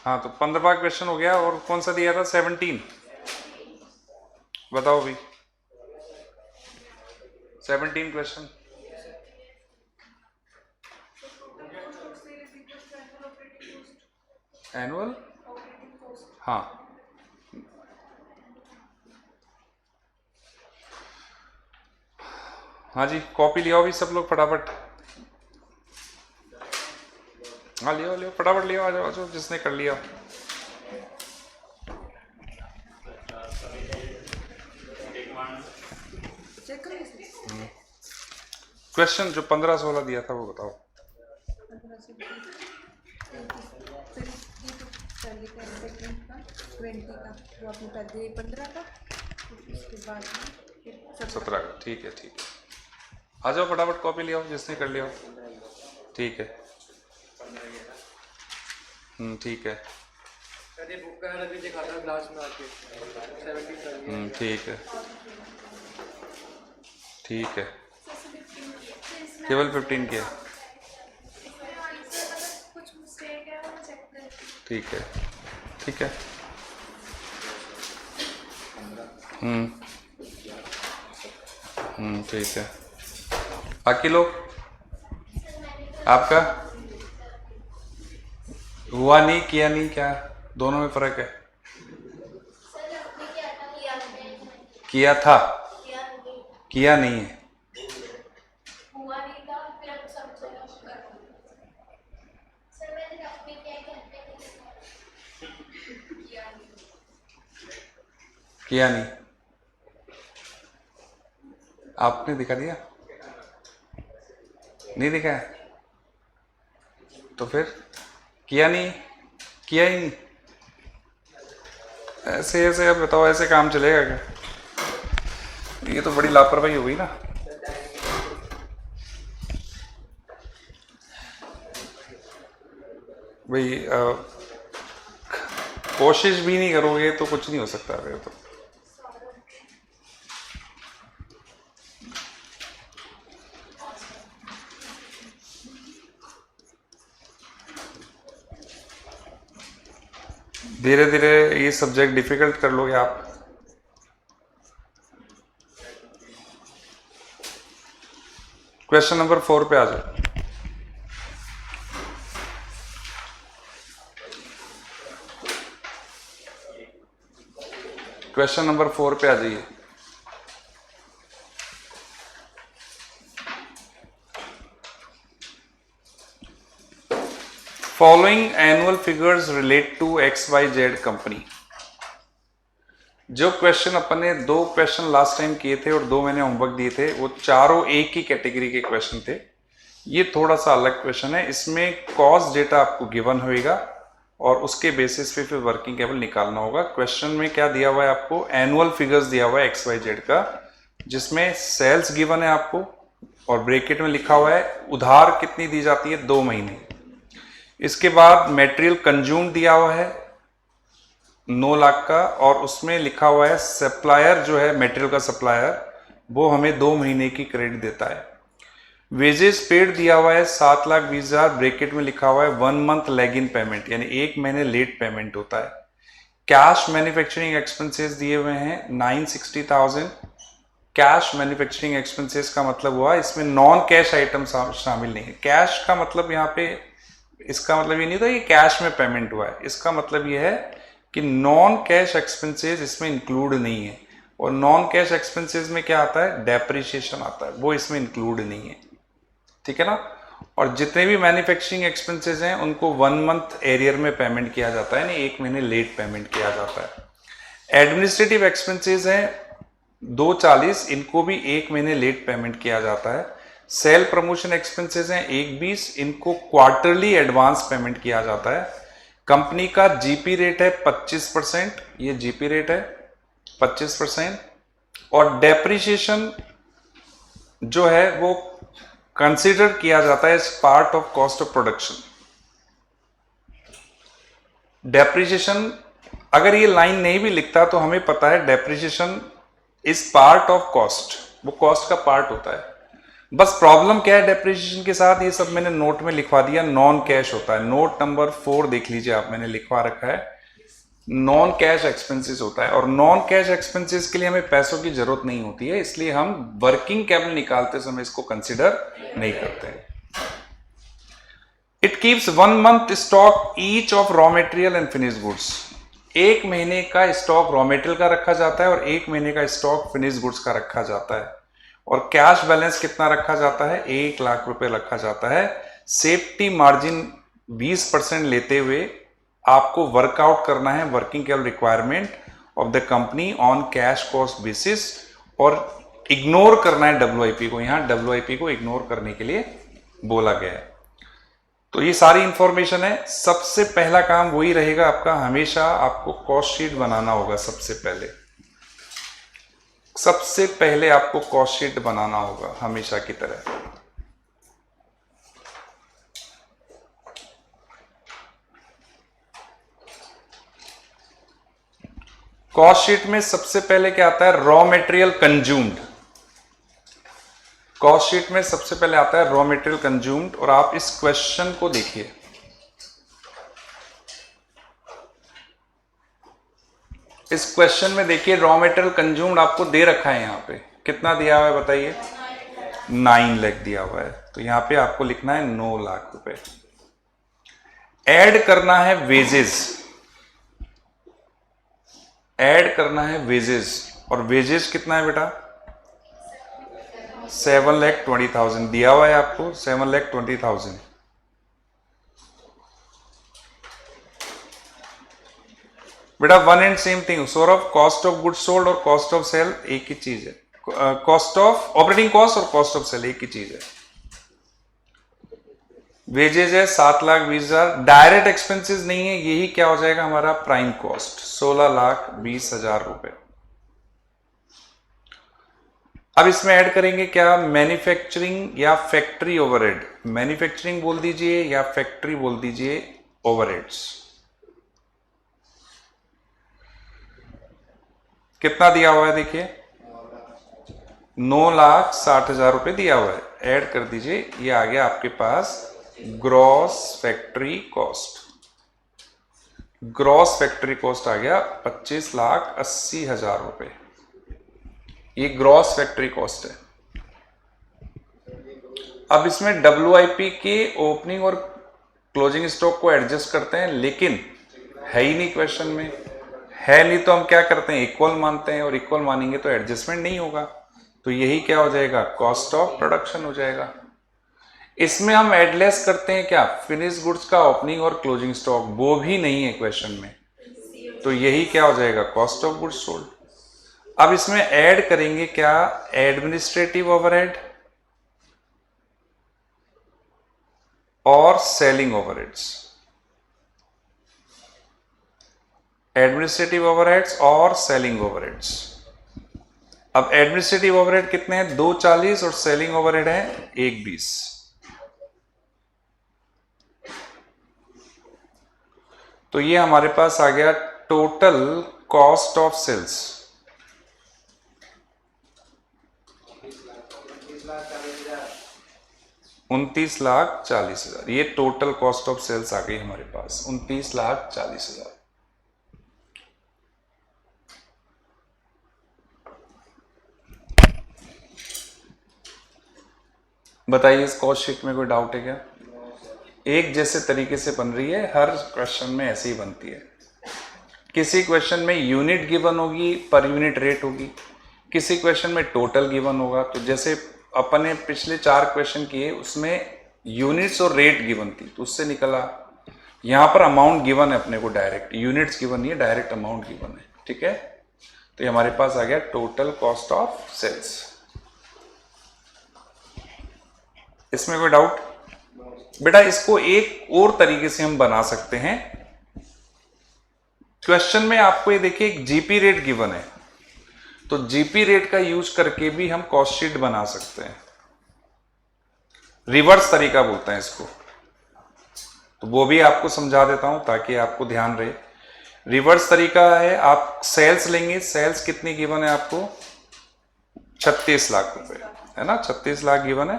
हाँ तो 15वां क्वेश्चन हो गया। और कौन सा दिया था? 17। बताओ भी 17 क्वेश्चन। एनुअल, हाँ हाँ जी, कॉपी लिया भी सब लोग फटाफट। हाँ लियो लियो फटाफट लियो, आ जाओ आ जाओ जिसने कर लिया। क्वेश्चन जो 15-16 दिया था वो बताओ। वो आपने पहले 15 का, उसके बाद 17 का, ठीक है ठीक है। आ जाओ फटाफट कॉपी लिया जिसने कर लिया। ठीक है, ठीक है, बुक का अभी देखा था क्लास में आके 17 ठीक है ठीक है। केवल 15 किया, ठीक है ठीक है। ठीक है। बाकी लोग, आपका हुआ नहीं किया नहीं, क्या दोनों में फर्क है? किया था, किया नहीं है। किया नहीं, आपने दिखा दिया? नहीं दिखाया तो फिर किया नहीं, किया ही नहीं। ऐसे ऐसे अब बताओ, ऐसे काम चलेगा क्या? ये तो बड़ी लापरवाही हो गई ना। भाई कोशिश भी नहीं करोगे तो कुछ नहीं हो सकता फिर तो। धीरे धीरे ये सब्जेक्ट डिफिकल्ट कर लोगे आप। क्वेश्चन नंबर 4 पे आ जाओ। क्वेश्चन नंबर 4 पे आ जाइए। Following annual figures relate to XYZ company. जो क्वेश्चन अपन ने 2 क्वेश्चन लास्ट टाइम किए थे और 2 मैंने होमवर्क दिए थे, वो चारों एक ही कैटेगरी के क्वेश्चन थे। ये थोड़ा सा अलग क्वेश्चन है, इसमें कॉस्ट डेटा आपको गिवन होएगा और उसके बेसिस पे फिर वर्किंग कैपिटल निकालना होगा। क्वेश्चन में क्या दिया हुआ है आपको? एनुअल फिगर्स दिया हुआ है XYZ का, जिसमें सेल्स गिवन है आपको और ब्रैकेट में लिखा हुआ है उधार कितनी दी जाती है, 2 महीने। इसके बाद मटेरियल कंज्यूम दिया हुआ है 9 लाख का और उसमें लिखा हुआ है सप्लायर जो है मटेरियल का सप्लायर, वो हमें 2 महीने की क्रेडिट देता है। वेजेस पेड दिया हुआ है 7,20,000, ब्रैकेट में लिखा हुआ है 1 मंथ लैग इन पेमेंट, यानी 1 महीने लेट पेमेंट होता है। कैश मैन्युफैक्चरिंग एक्सपेंसेस दिए हुए हैं 960,000। कैश मैन्युफैक्चरिंग एक्सपेंसेस का मतलब हुआ इसमें नॉन कैश आइटम शामिल नहीं है। कैश का मतलब यहाँ पे, इसका मतलब ये नहीं था कि कैश में पेमेंट हुआ है, इसका मतलब ये है कि नॉन कैश एक्सपेंसेस इसमें इंक्लूड नहीं है। और नॉन कैश एक्सपेंसेस में क्या आता है? डेप्रिसिएशन आता है, वो इसमें इंक्लूड नहीं है, ठीक है ना। और जितने भी मैन्युफैक्चरिंग एक्सपेंसेस हैं उनको 1 मंथ एरियर में पेमेंट किया जाता है, यानी 1 महीने लेट पेमेंट किया जाता है। एडमिनिस्ट्रेटिव एक्सपेंसेस हैं 240, इनको भी 1 महीने लेट पेमेंट किया जाता है। सेल प्रमोशन एक्सपेंसेस हैं 120, इनको क्वार्टरली एडवांस पेमेंट किया जाता है। कंपनी का जीपी रेट है 25%, ये जीपी रेट है 25%। और डेप्रिसिएशन जो है वो कंसीडर किया जाता है as part of cost of production. Depreciation अगर ये लाइन नहीं भी लिखता तो हमें पता है depreciation is part of cost, वो कॉस्ट का पार्ट होता है। बस प्रॉब्लम क्या है डेप्रिसिएशन के साथ, ये सब मैंने नोट में लिखवा दिया, नॉन कैश होता है। नोट नंबर 4 देख लीजिए आप, मैंने लिखवा रखा है नॉन कैश एक्सपेंसेस होता है। और नॉन कैश एक्सपेंसेस के लिए हमें पैसों की जरूरत नहीं होती है, इसलिए हम वर्किंग कैपिटल निकालते समय इसको कंसिडर नहीं करते हैं। It keeps 1 month stock each of raw material and finish goods. 1 महीने का स्टॉक रॉ मटेरियल का रखा जाता है और 1 महीने का स्टॉक फिनिश गुड्स का रखा जाता है। और कैश बैलेंस कितना रखा जाता है? 1 लाख रुपए रखा जाता है। सेफ्टी मार्जिन 20% लेते हुए आपको वर्कआउट करना है working capital requirement of the company on cash cost basis, और इग्नोर करना है WIP को। यहां WIP को इग्नोर करने के लिए बोला गया है। तो ये सारी इंफॉर्मेशन है। सबसे पहला काम वही रहेगा आपका, हमेशा आपको कॉस्ट शीट बनाना होगा। सबसे पहले आपको कॉस्ट शीट बनाना होगा हमेशा की तरह। कॉस्ट शीट में सबसे पहले क्या आता है? Raw material consumed. Cost sheet में सबसे पहले आता है रॉ मटेरियल कंज्यूम्ड। और आप इस क्वेश्चन को देखिए, इस क्वेश्चन में देखिए रॉ मटेरियल कंज्यूम्ड आपको दे रखा है। यहां पे कितना दिया हुआ है बताइए? 9 लाख दिया हुआ है। तो यहां पे आपको लिखना है 9 लाख रुपए। ऐड करना है वेजेस, ऐड करना है वेजेस। और वेजेस कितना है बेटा? 7,20,000 दिया हुआ है आपको, 7,20,000। बेटा one and same thing Saurabh, cost of goods sold और कॉस्ट ऑफ सेल एक ही चीज है। कॉस्ट ऑफ ऑपरेटिंग कॉस्ट और कॉस्ट ऑफ सेल एक ही चीज है। वेजेज है 7,20,000। डायरेक्ट एक्सपेंसेस नहीं है, यही क्या हो जाएगा हमारा प्राइम कॉस्ट, 16,20,000 रुपए। अब इसमें ऐड करेंगे क्या? मैन्युफैक्चरिंग या फैक्ट्री ओवरहेड। मैन्युफैक्चरिंग बोल दीजिए या फैक्ट्री बोल दीजिए ओवरहेड्स। कितना दिया हुआ है देखिए? 9,60,000 रुपए दिया हुआ है। ऐड कर दीजिए, ये आ गया आपके पास gross factory cost. Gross factory cost आ गया 25,80,000 रुपए। ये ग्रॉस फैक्ट्री कॉस्ट है। अब इसमें WIP के ओपनिंग और क्लोजिंग स्टॉक को एडजस्ट करते हैं, लेकिन है ही नहीं क्वेश्चन में, है नहीं तो हम क्या करते हैं? इक्वल मानते हैं, और इक्वल मानेंगे तो एडजस्टमेंट नहीं होगा। तो यही क्या हो जाएगा? कॉस्ट ऑफ प्रोडक्शन हो जाएगा। इसमें हम एडलेस करते हैं क्या? फिनिश गुड्स का ओपनिंग और क्लोजिंग स्टॉक, वो भी नहीं है क्वेश्चन में। तो यही क्या हो जाएगा? Cost of goods sold. अब इसमें ऐड करेंगे क्या? एडमिनिस्ट्रेटिव ओवरहेड और सेलिंग ओवरहेड्स। एडमिनिस्ट्रेटिव ओवरहेड्स और सेलिंग ओवरहेड्स। अब एडमिनिस्ट्रेटिव ओवरहेड कितने हैं? 240 और सेलिंग ओवरहेड है 120। तो ये हमारे पास आ गया टोटल कॉस्ट ऑफ सेल्स 29,40,000। ये टोटल कॉस्ट ऑफ सेल्स आ गई हमारे पास 29,40,000। बताइए इस कॉस्ट शीट में कोई डाउट है क्या? एक जैसे तरीके से बन रही है, हर क्वेश्चन में ऐसे ही बनती है। किसी क्वेश्चन में यूनिट गिवन होगी, पर यूनिट रेट होगी, किसी क्वेश्चन में टोटल गिवन होगा। तो जैसे अपन ने पिछले 4 क्वेश्चन किए, उसमें यूनिट्स और रेट गिवन थी, तो उससे निकला। यहां पर अमाउंट गिवन है अपने को, डायरेक्ट यूनिट्स गिवन नहीं है, डायरेक्ट अमाउंट गिवन है। ठीक है, तो ये हमारे पास आ गया टोटल कॉस्ट ऑफ सेल्स। इसमें कोई डाउट? बेटा इसको एक और तरीके से हम बना सकते हैं। क्वेश्चन में आपको ये देखिए एक जीपी रेट गिवन है, तो जीपी रेट का यूज करके भी हम कॉस्ट शीट बना सकते हैं। रिवर्स तरीका बोलते हैं इसको, तो वो भी आपको समझा देता हूं ताकि आपको ध्यान रहे। रिवर्स तरीका है, आप सेल्स लेंगे, सेल्स कितनी गिवन है आपको? 36 लाख रुपए, है ना, 36 लाख गिवन है।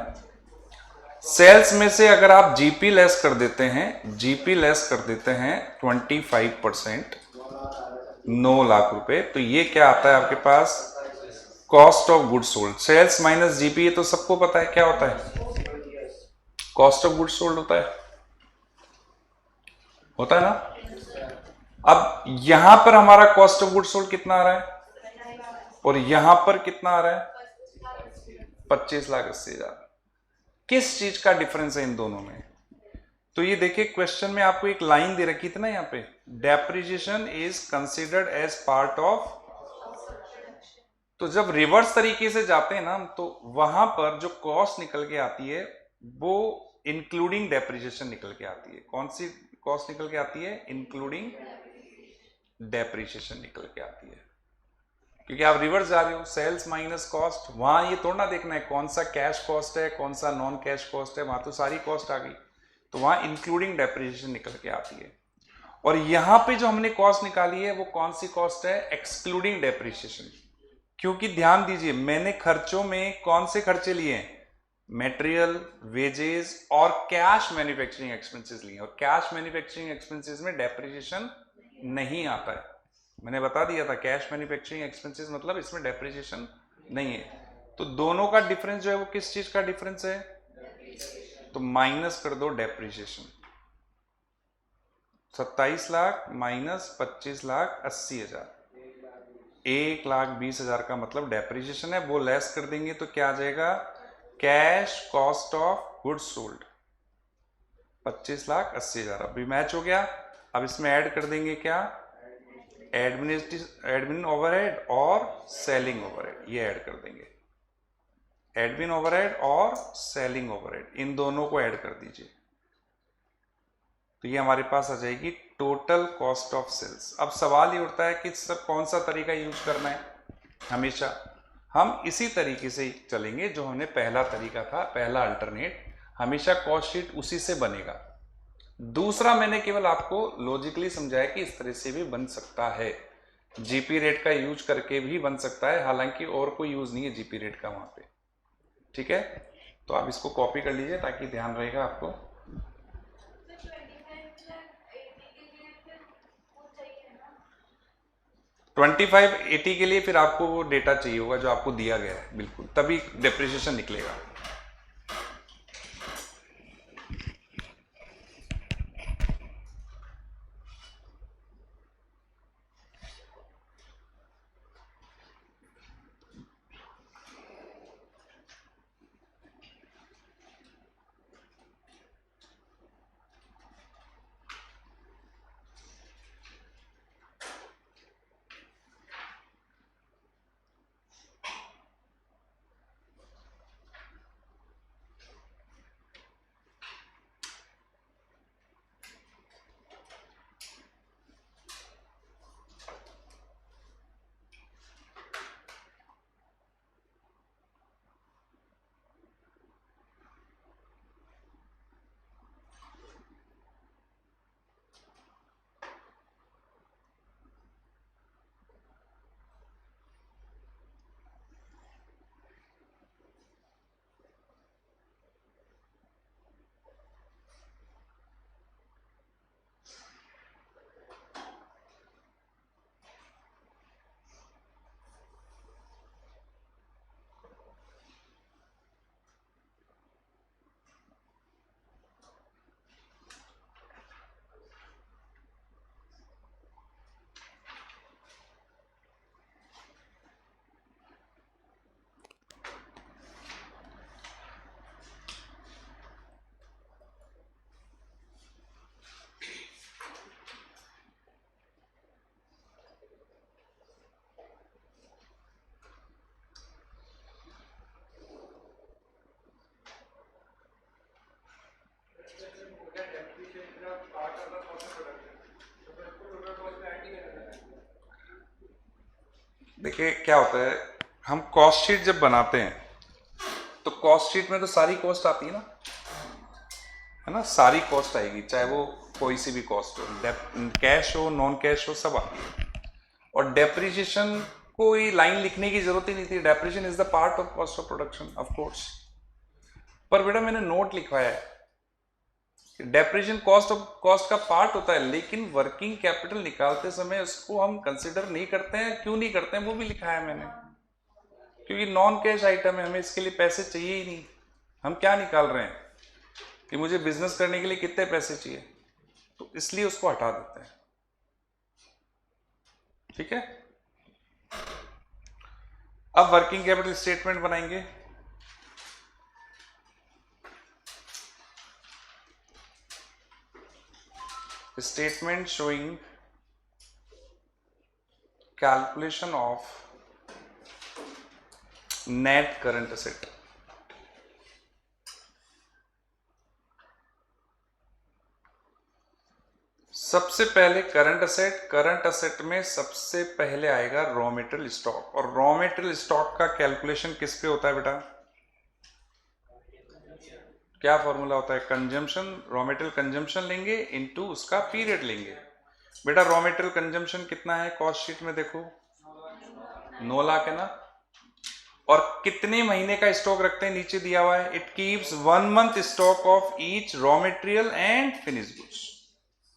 सेल्स में से अगर आप जीपी लेस कर देते हैं, जीपी लेस कर देते हैं 25%, 9 लाख रुपए, तो ये क्या आता है आपके पास, cost of goods sold. Sales minus GP, ये तो सबको पता है क्या होता है, कॉस्ट ऑफ गुड्स सोल्ड होता है ना। अब यहां पर हमारा कॉस्ट ऑफ गुड्स सोल्ड कितना आ रहा है और यहां पर कितना आ रहा है, 25,80,000। किस चीज का डिफरेंस है इन दोनों में, तो ये देखिए क्वेश्चन में आपको एक लाइन दे रखी थी ना यहाँ पे, depreciation is considered as part of. तो जब रिवर्स तरीके से जाते हैं ना हम, तो वहां पर जो कॉस्ट निकल के आती है वो इंक्लूडिंग डेप्रिसिएशन निकल के आती है। कौन सी कॉस्ट निकल के आती है, इंक्लूडिंग डेप्रिसिएशन निकल के आती है, क्योंकि आप रिवर्स जा रहे हो, सेल्स माइनस कॉस्ट। वहां ये थोड़ा ना देखना है कौन सा कैश कॉस्ट है कौन सा नॉन कैश कॉस्ट है, वहां तो सारी कॉस्ट आ गई, तो वहां इंक्लूडिंग डेप्रिसिएशन निकल के आती है। और यहां पे जो हमने कॉस्ट निकाली है वो कौन सी कॉस्ट है, एक्सक्लूडिंग डेप्रिसिएशन। क्योंकि ध्यान दीजिए मैंने खर्चों में कौन से खर्चे लिए हैं, मटेरियल, वेजेस और कैश मैन्युफैक्चरिंग एक्सपेंसेस लिए, और कैश मैन्युफैक्चरिंग एक्सपेंसेस में डेप्रिसिएशन नहीं आता है। मैंने बता दिया था कैश मैन्युफैक्चरिंग एक्सपेंसेस मतलब इसमें डेप्रिसिएशन नहीं है। तो दोनों का डिफरेंस जो है वो किस चीज का डिफरेंस है, तो माइनस कर दो डेप्रिसिएशन। 27 लाख माइनस 25,80,000, 1,20,000 का मतलब डेप्रिसिएशन है, वो लेस कर देंगे तो क्या आ जाएगा, cash cost of goods sold 25,80,000। अभी मैच हो गया। अब इसमें ऐड कर देंगे क्या, एडमिन ओवरहेड और सेलिंग ओवरहेड, ये ऐड कर देंगे, एडमिन ओवरहेड और सेलिंग ओवरहेड, इन दोनों को ऐड कर दीजिए, तो ये हमारे पास आ जाएगी टोटल कॉस्ट ऑफ सेल्स। अब सवाल ये उठता है कि सर कौन सा तरीका यूज करना है, हमेशा हम इसी तरीके से चलेंगे जो हमने पहला तरीका था, पहला अल्टरनेट, हमेशा कॉस्ट शीट उसी से बनेगा। दूसरा मैंने केवल आपको लॉजिकली समझाया कि इस तरह से भी बन सकता है, जीपी रेट का यूज करके भी बन सकता है, हालांकि और कोई यूज नहीं है जीपी रेट का वहां पे, ठीक है। तो आप इसको कॉपी कर लीजिए ताकि ध्यान रहेगा आपको। 2580 के लिए फिर आपको वो डेटा चाहिए होगा जो आपको दिया गया है, बिल्कुल, तभी डेप्रिसिएशन निकलेगा। देखिए क्या होता है, हम कॉस्ट शीट जब बनाते हैं तो कॉस्ट शीट में तो सारी कॉस्ट आती है ना, सारी कॉस्ट आएगी, चाहे वो कोई सी भी कॉस्ट हो, कैश हो नॉन कैश हो, सब आती है। और डेप्रिसिएशन कोई लाइन लिखने की जरूरत ही नहीं थी, depreciation is the part of cost of production of course. पर बेटा मैंने नोट लिखवाया है, डेप्रिसिएशन कॉस्ट का पार्ट होता है, लेकिन वर्किंग कैपिटल निकालते समय उसको हम कंसिडर नहीं करते हैं। क्यों नहीं करते हैं वो भी लिखा है मैंने, क्योंकि नॉन कैश आइटम है, हमें इसके लिए पैसे चाहिए ही नहीं। हम क्या निकाल रहे हैं कि मुझे बिजनेस करने के लिए कितने पैसे चाहिए, तो इसलिए उसको हटा देते हैं। ठीक है, अब वर्किंग कैपिटल स्टेटमेंट बनाएंगे। Statement showing calculation of net current asset. सबसे पहले करंट असेट में सबसे पहले आएगा रॉ मेटेरियल स्टॉक, और रॉ मेटेरियल स्टॉक का कैलकुलेशन किस पे होता है बेटा? क्या फॉर्मूला होता है? कंजम्पशन, रॉ मेटेरियल कंजम्पशन लेंगे इनटू उसका पीरियड लेंगे। बेटा रॉ मेटेरियल कंजम्पशन कितना है कॉस्ट शीट में? देखो 9 लाख है ना। और कितने महीने का स्टॉक रखते हैं? नीचे दिया हुआ है, it keeps 1 month stock of each raw material and finish goods.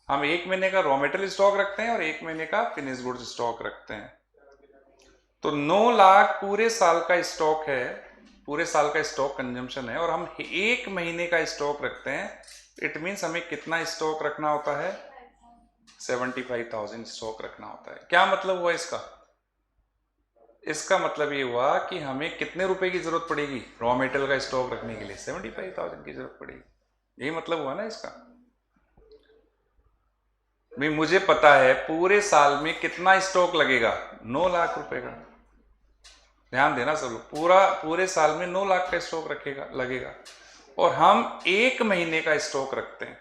हम 1 महीने का रॉ मेटेरियल स्टॉक रखते हैं और 1 महीने का फिनिश गुड्स स्टॉक रखते हैं। तो 9 लाख पूरे साल का स्टॉक है, पूरे साल का स्टॉक कंजम्पशन है, और हम 1 महीने का स्टॉक रखते हैं। इट मीन्स हमें कितना स्टॉक रखना होता है? 75,000 स्टॉक रखना होता है। क्या मतलब हुआ इसका? इसका मतलब ये हुआ कि हमें कितने रुपए की जरूरत पड़ेगी रॉ मेटेरियल का स्टॉक रखने के लिए? 75,000 की जरूरत पड़ेगी। यही मतलब हुआ ना इसका। भाई मुझे पता है पूरे साल में कितना स्टॉक लगेगा, 9 लाख रुपए का। ध्यान देना सब लोग, पूरे साल में 9 लाख का स्टॉक लगेगा, और हम 1 महीने का स्टॉक रखते हैं।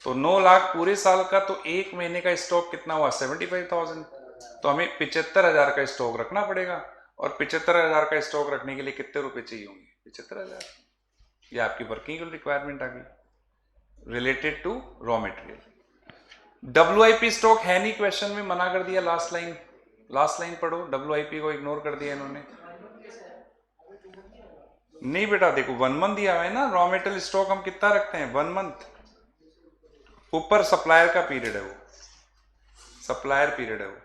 तो 9 लाख पूरे साल का, तो 1 महीने का स्टॉक कितना हुआ? 75,000। तो हमें 75,000 का स्टॉक रखना पड़ेगा, और 75,000 का स्टॉक रखने के लिए कितने रुपए चाहिए होंगे? 75,000। ये आपकी वर्किंग रिक्वायरमेंट आ गई related to raw material. WIP stock है नहीं, क्वेश्चन में मना कर दिया। लास्ट लाइन पढ़ो, WIP को इग्नोर कर दिया इन्होंने। नहीं बेटा देखो 1 मंथ दिया हुआ है ना, रॉ मटेरियल स्टॉक हम कितना रखते हैं? 1 मंथ। ऊपर सप्लायर का पीरियड है, वो सप्लायर पीरियड है वो।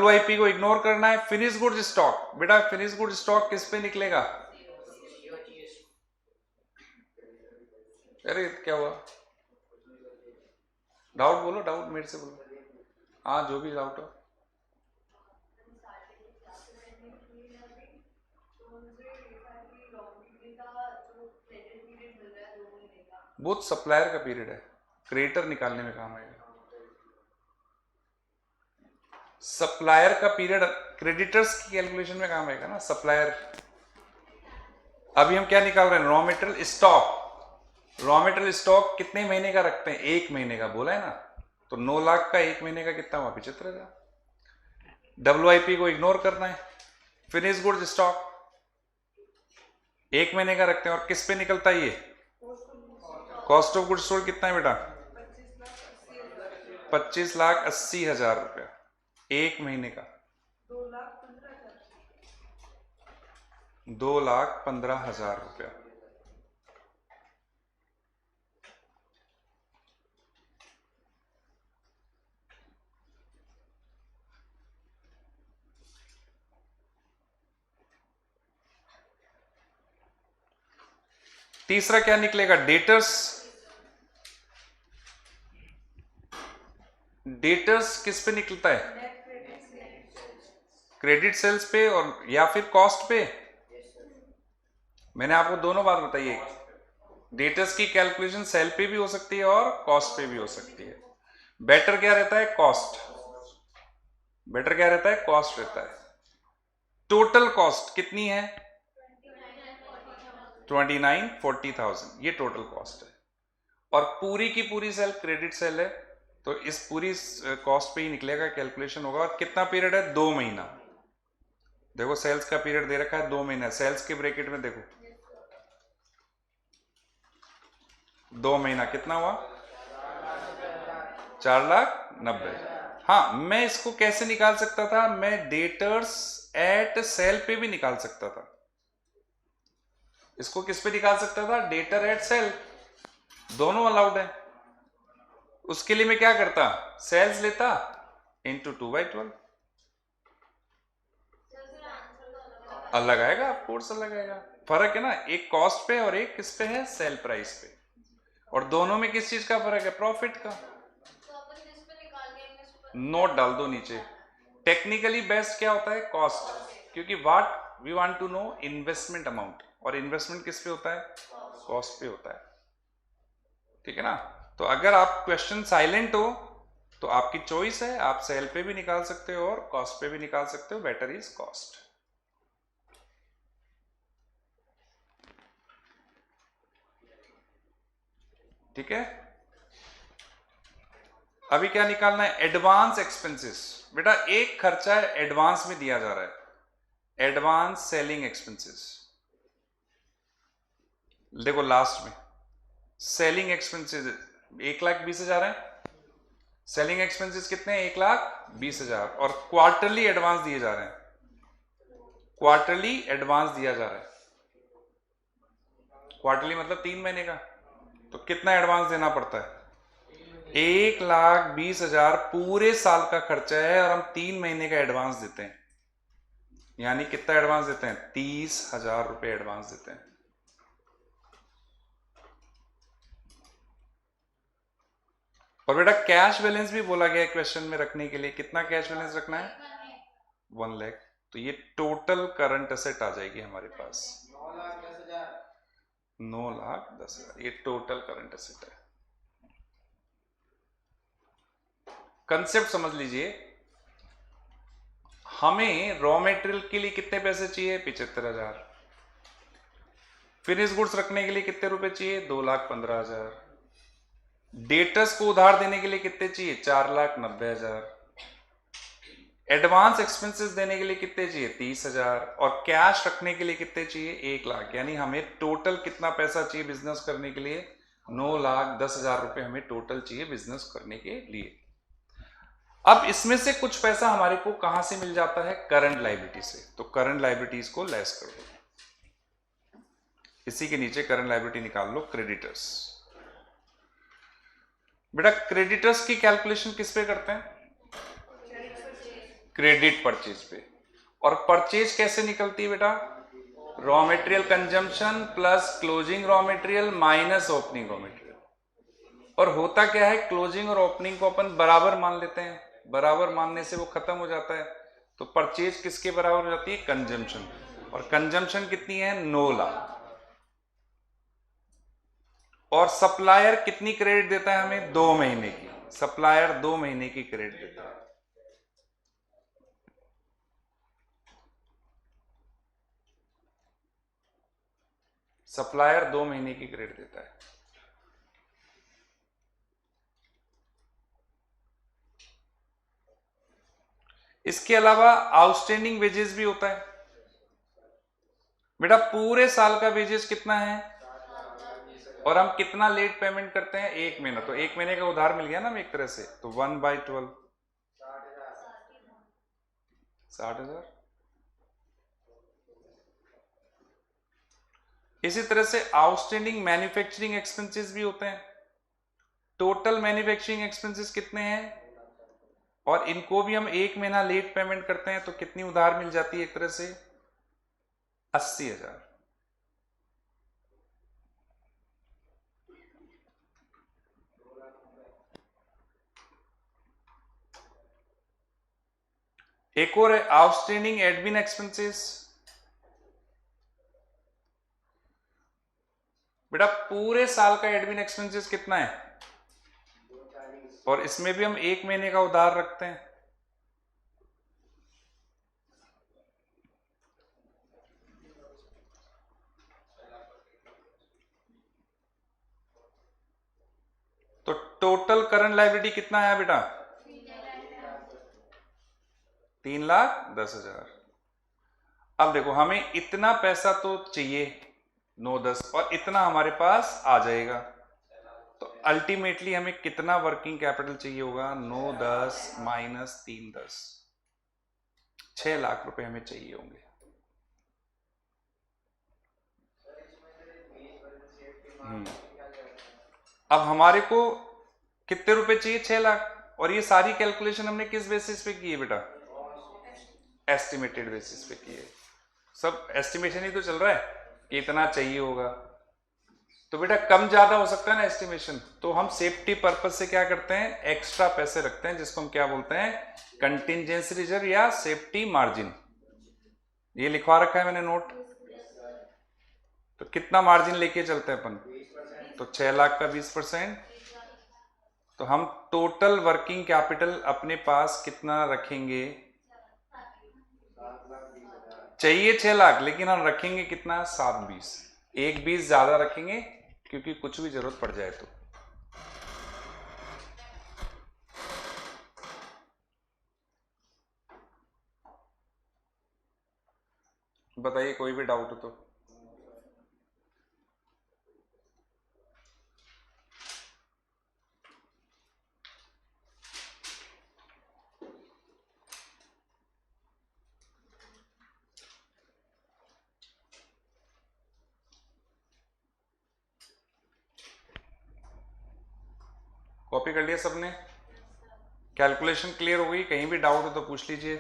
WIP को इग्नोर करना है। फिनिश गुड्स स्टॉक, बेटा फिनिश गुड्स स्टॉक किस पे निकलेगा? अरे क्या हुआ? डाउट बोलो, डाउट मेरे से बोलो। हाँ जो भी डाउट हो। बहुत सप्लायर का पीरियड है, क्रेडिटर निकालने में काम आएगा। सप्लायर का पीरियड क्रेडिटर्स की कैलकुलेशन में काम आएगा ना, सप्लायर। अभी हम क्या निकाल रहे हैं? Raw material stock. Raw material stock कितने महीने का रखते हैं? 1 महीने का, बोला है ना। तो 9 लाख का 1 महीने का कितना हुआ? 75,000। WIP को इग्नोर करना है। फिनिश गुड्स स्टॉक 1 महीने का रखते हैं, और किस पे निकलता है ये? कॉस्ट ऑफ गुड्स सोल्ड कितना है बेटा? 25,80,000 रुपया 1 महीने का। 2,15,000 रुपया। तीसरा क्या निकलेगा? डेटर्स। डेटर्स किस पे निकलता है? क्रेडिट सेल्स पे और या फिर कॉस्ट पे। मैंने आपको दोनों बात बताई है। डेटर्स की कैलकुलेशन सेल पे भी हो सकती है और कॉस्ट पे भी हो सकती है। बेटर क्या रहता है? कॉस्ट। बेटर क्या रहता है? कॉस्ट रहता है। टोटल कॉस्ट कितनी है? 29,40,000 ये टोटल कॉस्ट है, और पूरी की पूरी सेल क्रेडिट सेल है, तो इस पूरी कॉस्ट पे ही निकलेगा, कैलकुलेशन होगा। और कितना पीरियड है? 2 महीना। देखो सेल्स का पीरियड दे रखा है 2 महीना, सेल्स के ब्रैकेट में देखो 2 महीना कितना हुआ? 4,90,000। हाँ, मैं इसको कैसे निकाल सकता था, मैं डेटर्स एट सेल पे भी निकाल सकता था। इसको किस पे निकाल सकता था, डेटर एट सेल, दोनों अलाउड है। उसके लिए मैं क्या करता, सेल्स लेता इंटू 2/12, अलग आएगा, ऑफ कोर्स अलग आएगा। फर्क है ना, एक कॉस्ट पे और एक किस पे है, सेल प्राइस पे, और दोनों में किस चीज का फर्क है, प्रॉफिट का। नोट डाल दो नीचे। टेक्निकली बेस्ट क्या होता है, कॉस्ट, क्योंकि what we want to know investment amount, और इन्वेस्टमेंट किस पे होता है, कॉस्ट पे होता है। ठीक है ना। तो अगर आप क्वेश्चन साइलेंट हो तो आपकी चॉइस है, आप सेल पे भी निकाल सकते हो और कॉस्ट पे भी निकाल सकते हो, बेटर इज कॉस्ट। ठीक है। अभी क्या निकालना है, एडवांस एक्सपेंसेस। बेटा एक खर्चा है एडवांस में दिया जा रहा है, एडवांस सेलिंग एक्सपेंसेस। देखो लास्ट में सेलिंग एक्सपेंसेस 1,20,000 है, सेलिंग एक्सपेंसेस कितने हैं, 1,20,000, और क्वार्टरली एडवांस दिए जा रहे हैं, क्वार्टरली एडवांस दिया जा रहा है। क्वार्टरली मतलब 3 महीने का, तो कितना एडवांस देना पड़ता है, 1,20,000 पूरे साल का खर्चा है और हम 3 महीने का एडवांस देते हैं, यानी कितना एडवांस देते हैं, 30,000 रुपए एडवांस देते हैं। और बेटा कैश बैलेंस भी बोला गया है क्वेश्चन में रखने के लिए, कितना कैश बैलेंस रखना है, 1 लाख। तो ये टोटल करंट असेट आ जाएगी हमारे पास 9,10,000, ये टोटल करंट असेट है। कंसेप्ट समझ लीजिए, हमें रॉ मटेरियल के लिए कितने पैसे चाहिए, 75,000। फिनिश गुड्स रखने के लिए कितने रुपए चाहिए, 2,15,000। डेटर्स को उधार देने के लिए कितने चाहिए, 4,90,000। एडवांस एक्सपेंसेस देने के लिए कितने चाहिए, 30,000। और कैश रखने के लिए कितने चाहिए, 1 लाख। यानी हमें टोटल कितना पैसा चाहिए बिजनेस करने के लिए, 9,10,000 रुपए हमें टोटल चाहिए बिजनेस करने के लिए। अब इसमें से कुछ पैसा हमारे को कहां से मिल जाता है, करंट लायबिलिटी से। तो करंट लायबिलिटीज को लेस कर दो, इसी के नीचे करंट लायबिलिटी निकाल लो, क्रेडिटर्स। बेटा क्रेडिटर्स की कैलकुलेशन किस पे करते हैं, क्रेडिट परचेज पे। और परचेज कैसे निकलती है बेटा, raw material consumption plus closing raw material minus opening raw material. और होता क्या है, क्लोजिंग और ओपनिंग को अपन बराबर मान लेते हैं, बराबर मानने से वो खत्म हो जाता है। तो परचेज किसके बराबर हो जाती है, कंजम्पशन। और कंजम्पशन कितनी है, 9 लाख। और सप्लायर कितनी क्रेडिट देता है हमें, 2 महीने की। सप्लायर 2 महीने की क्रेडिट देता है। सप्लायर 2 महीने की क्रेडिट देता है। इसके अलावा आउटस्टैंडिंग वेजेस भी होता है। बेटा पूरे साल का वेजेस कितना है, और हम कितना लेट पेमेंट करते हैं, 1 महीना। तो 1 महीने का उधार मिल गया ना एक तरह से, तो 1/12 60,000। इसी तरह से आउटस्टैंडिंग मैन्युफैक्चरिंग एक्सपेंसेस भी होते हैं। टोटल मैन्युफैक्चरिंग एक्सपेंसेस कितने हैं, और इनको भी हम 1 महीना लेट पेमेंट करते हैं, तो कितनी उधार मिल जाती है, एक तरह से 80,000। एक और है आउटस्टैंडिंग एडमिन एक्सपेंसेस। बेटा पूरे साल का एडमिन एक्सपेंसेस कितना है, और इसमें भी हम 1 महीने का उधार रखते हैं। तो टोटल करंट लायबिलिटी कितना आया बेटा, 3,10,000। अब देखो हमें इतना पैसा तो चाहिए 9-10, और इतना हमारे पास आ जाएगा। तो अल्टीमेटली हमें कितना वर्किंग कैपिटल चाहिए होगा? 9 10 माइनस 3 10, 6 लाख रुपए हमें चाहिए होंगे। अब हमारे को कितने रुपए चाहिए? 6 लाख। और ये सारी कैलकुलेशन हमने किस बेसिस पे की है बेटा? एस्टिमेटेड बेसिस पे की है। सब एस्टिमेशन ही तो चल रहा है कि इतना चाहिए होगा। तो बेटा कम ज्यादा हो सकता है ना एस्टिमेशन, तो हम सेफ्टी पर्पज से क्या करते हैं? एक्स्ट्रा पैसे रखते हैं, जिसको हम क्या बोलते हैं? कंटिंजेंसी रिजर्व या सेफ्टी मार्जिन। ये लिखवा रखा है मैंने नोट। तो कितना मार्जिन लेके चलते हैं अपन? तो 6 लाख का 20%। तो हम टोटल वर्किंग कैपिटल अपने पास कितना रखेंगे? चाहिए 6 लाख, लेकिन हम रखेंगे कितना? 7-20। एक 20 ज्यादा रखेंगे क्योंकि कुछ भी जरूरत पड़ जाए तो। बताइए कोई भी डाउट हो तो। कॉपी कर लिया सबने? कैलकुलेशन क्लियर हो गई? कहीं भी डाउट हो तो पूछ लीजिए।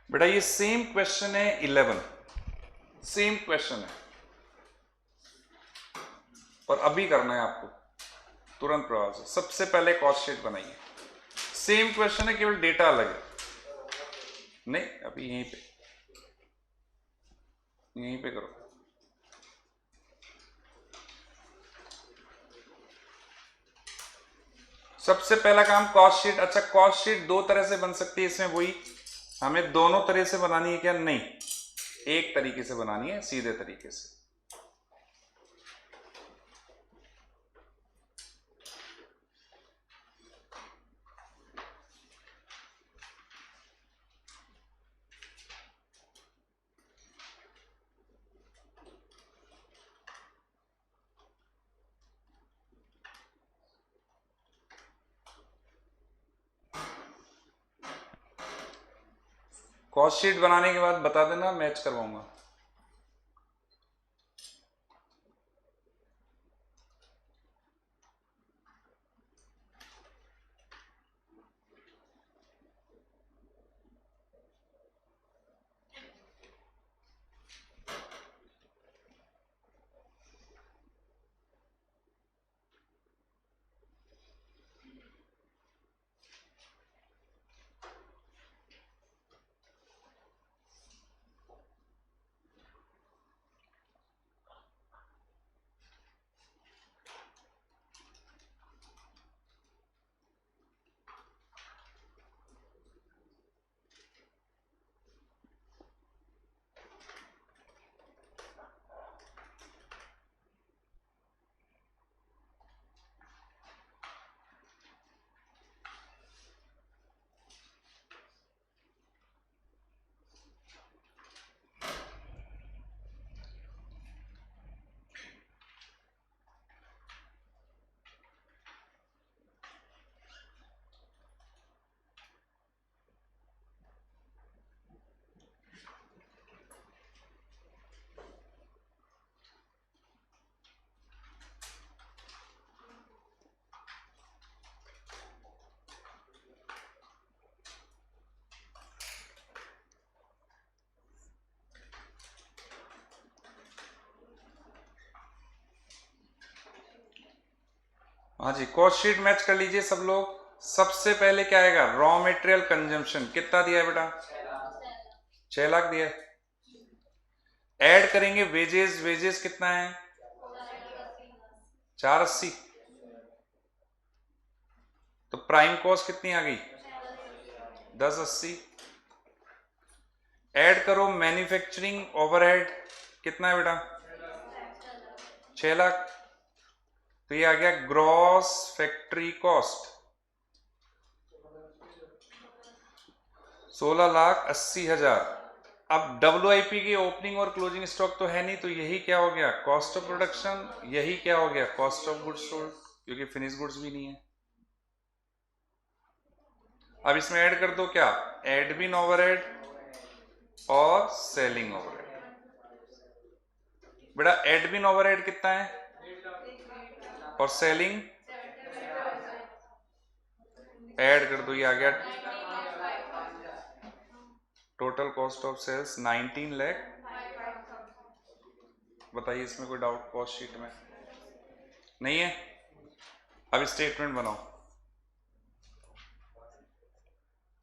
बेटा ये सेम क्वेश्चन है 11, सेम क्वेश्चन है और अभी करना है आपको तुरंत प्रभाव से। सबसे पहले कॉस्ट शीट बनाइए। सेम क्वेश्चन है, केवल डेटा अलग है। नहीं अभी यहीं पे करो। सबसे पहला काम कॉस्ट शीट। अच्छा कॉस्ट शीट दो तरह से बन सकती है इसमें, वही हमें दोनों तरह से बनानी है क्या? नहीं, एक तरीके से बनानी है, सीधे तरीके से। कॉस्ट शीट बनाने के बाद बता देना, मैच करवाऊंगा। हाँ जी, कॉस्ट शीट मैच कर लीजिए सब लोग। सबसे पहले क्या आएगा? रॉ मटेरियल कंजम्पशन कितना दिया है बेटा? 6 लाख दिया है। ऐड करेंगे वेजेस, वेजेस कितना है? 480। तो प्राइम कॉस्ट कितनी आ गई? 1080। ऐड करो मैन्युफैक्चरिंग ओवरहेड, कितना है बेटा? 6 लाख। तो ये आ गया ग्रॉस फैक्ट्री कॉस्ट। 16,80,000। अब WIP की ओपनिंग और क्लोजिंग स्टॉक तो है नहीं, तो यही क्या हो गया, कॉस्ट ऑफ प्रोडक्शन, यही क्या हो गया, कॉस्ट ऑफ गुड्स सोल्ड, क्योंकि फिनिश गुड्स भी नहीं है। अब इसमें ऐड कर दो क्या, एडमिन ओवरहेड और सेलिंग ओवरहेड। बेटा एडमिन ओवरहेड कितना है और सेलिंग ऐड कर दो, ये आ गया total cost of sales 19 lakh. बताइए इसमें कोई डाउट कॉस्ट शीट में नहीं है। अब स्टेटमेंट बनाओ,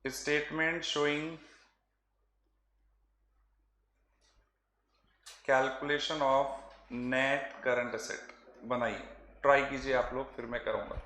statement showing calculation of net current asset बनाइए, ट्राई कीजिए आप लोग, फिर मैं करूंगा।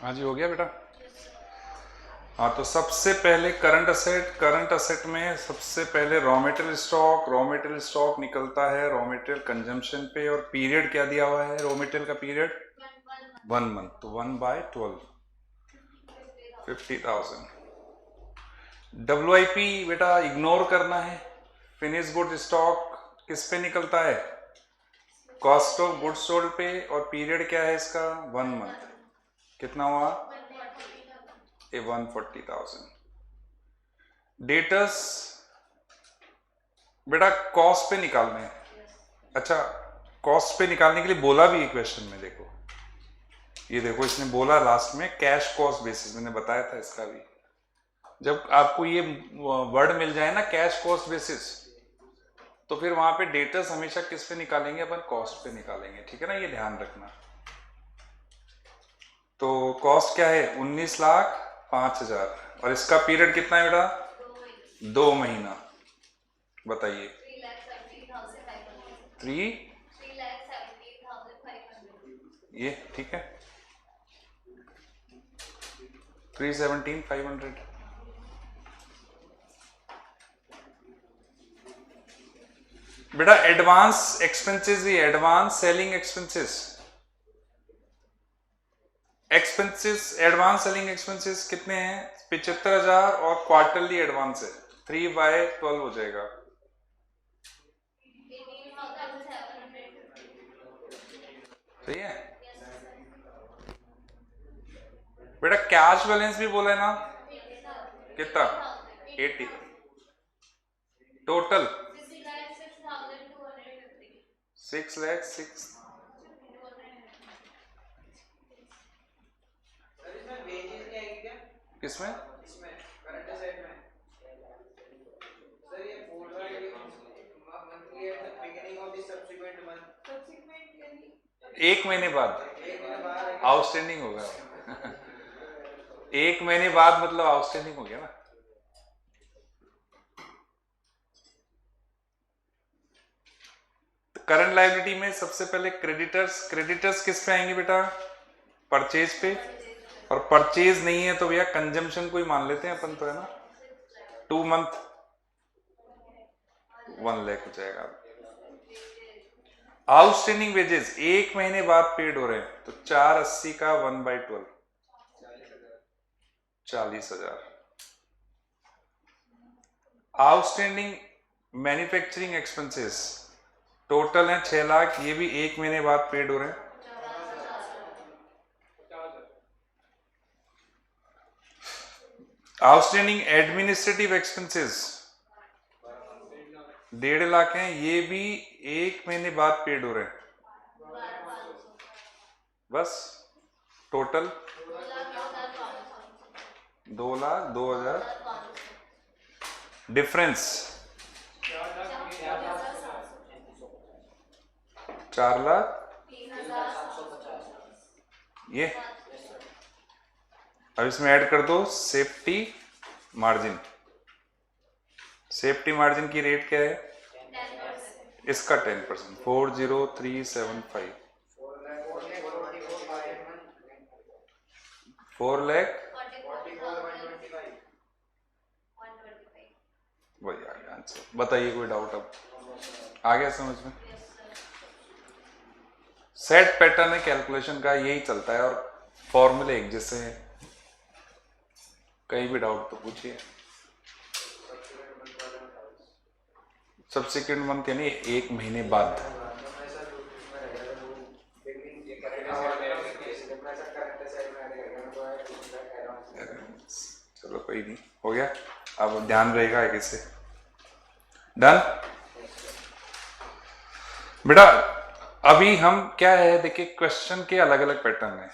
हाँ जी, हो गया बेटा। हाँ, तो सबसे पहले करंट असेट में सबसे पहले रॉ मटेरियल स्टॉक निकलता है रॉ मटेरियल कंजम्पशन पे, और पीरियड क्या दिया हुआ है रॉ मटेरियल का पीरियड 1 मंथ, तो 1/12 50,000। WIP बेटा इग्नोर करना है, फिनिश गुड स्टॉक किस पे निकलता है, कॉस्ट ऑफ गुड सोल्ड पे, और पीरियड क्या है इसका 1 मंथ, कितना हुआ 140,000। डेटर्स बेटा कॉस्ट पे निकालने हैं। अच्छा, कॉस्ट पे निकालने के लिए बोला भी है क्वेश्चन में, देखो ये देखो इसने बोला लास्ट में कैश कॉस्ट बेसिस, मैंने बताया था इसका भी। जब आपको ये वर्ड मिल जाए ना कैश कॉस्ट बेसिस, तो फिर वहां पे डेटर्स हमेशा किस पे निकालेंगे, अपन कॉस्ट पे निकालेंगे, ठीक है ना, ये ध्यान रखना। तो कॉस्ट क्या है 19,05,000, और इसका पीरियड कितना है बेटा 2 महीना, बताइए 3 ये ठीक है 317,500। बेटा एडवांस एक्सपेंसेस भी, advance selling expenses advance selling expenses कितने हैं 75,000, और क्वार्टरली एडवांस है 3/12 हो जाएगा। सही है बेटा, कैश बैलेंस भी बोला है ना, कितना 80 टोटल 6 लाख 6 किसमें इसमें करंट असेट में सर ये बोल रहा है monthly at the beginning of the subsequent month, 1 महीने बाद आउटस्टैंडिंग होगा 1 महीने बाद मतलब आउटस्टैंडिंग हो गया ना। करंट लायबिलिटी में सबसे पहले क्रेडिटर्स किस पे आएंगे बेटा परचेज पे, और परचेज नहीं है तो भैया कंजम्पशन को ही मान लेते हैं अपन, तो है ना 2 मंथ 1 लाख हो जाएगा। आउटस्टैंडिंग वेजेस 1 महीने बाद पेड हो रहे हैं, तो 480 का 1/12 40,000। आउटस्टैंडिंग मैन्युफैक्चरिंग एक्सपेंसेस टोटल है 6 लाख, ये भी 1 महीने बाद पेड हो रहे हैं। आउटस्टैंडिंग एडमिनिस्ट्रेटिव एक्सपेंसेस 1.5 लाख हैं, ये भी 1 महीने बाद पेड हो रहे हैं। बस टोटल 2,02,000। डिफरेंस 4 लाख ये, अब इसमें ऐड कर दो सेफ्टी मार्जिन। सेफ्टी मार्जिन की रेट क्या है इसका 10%, 40375 4 लाख वही आ गया आंसर। बताइए कोई डाउट अब आ गया समझ में। सेट पैटर्न है कैलकुलेशन का, यही चलता है, और फॉर्मूले एक जैसे हैं, कहीं भी डाउट तो पूछिए। सब्सिक्वेंट मंथ यानी 1 महीने बाद। चलो कोई नहीं, हो गया, अब ध्यान रहेगा आगे से। डन बेटा। अभी हम क्या है देखिए, क्वेश्चन के अलग अलग पैटर्न है,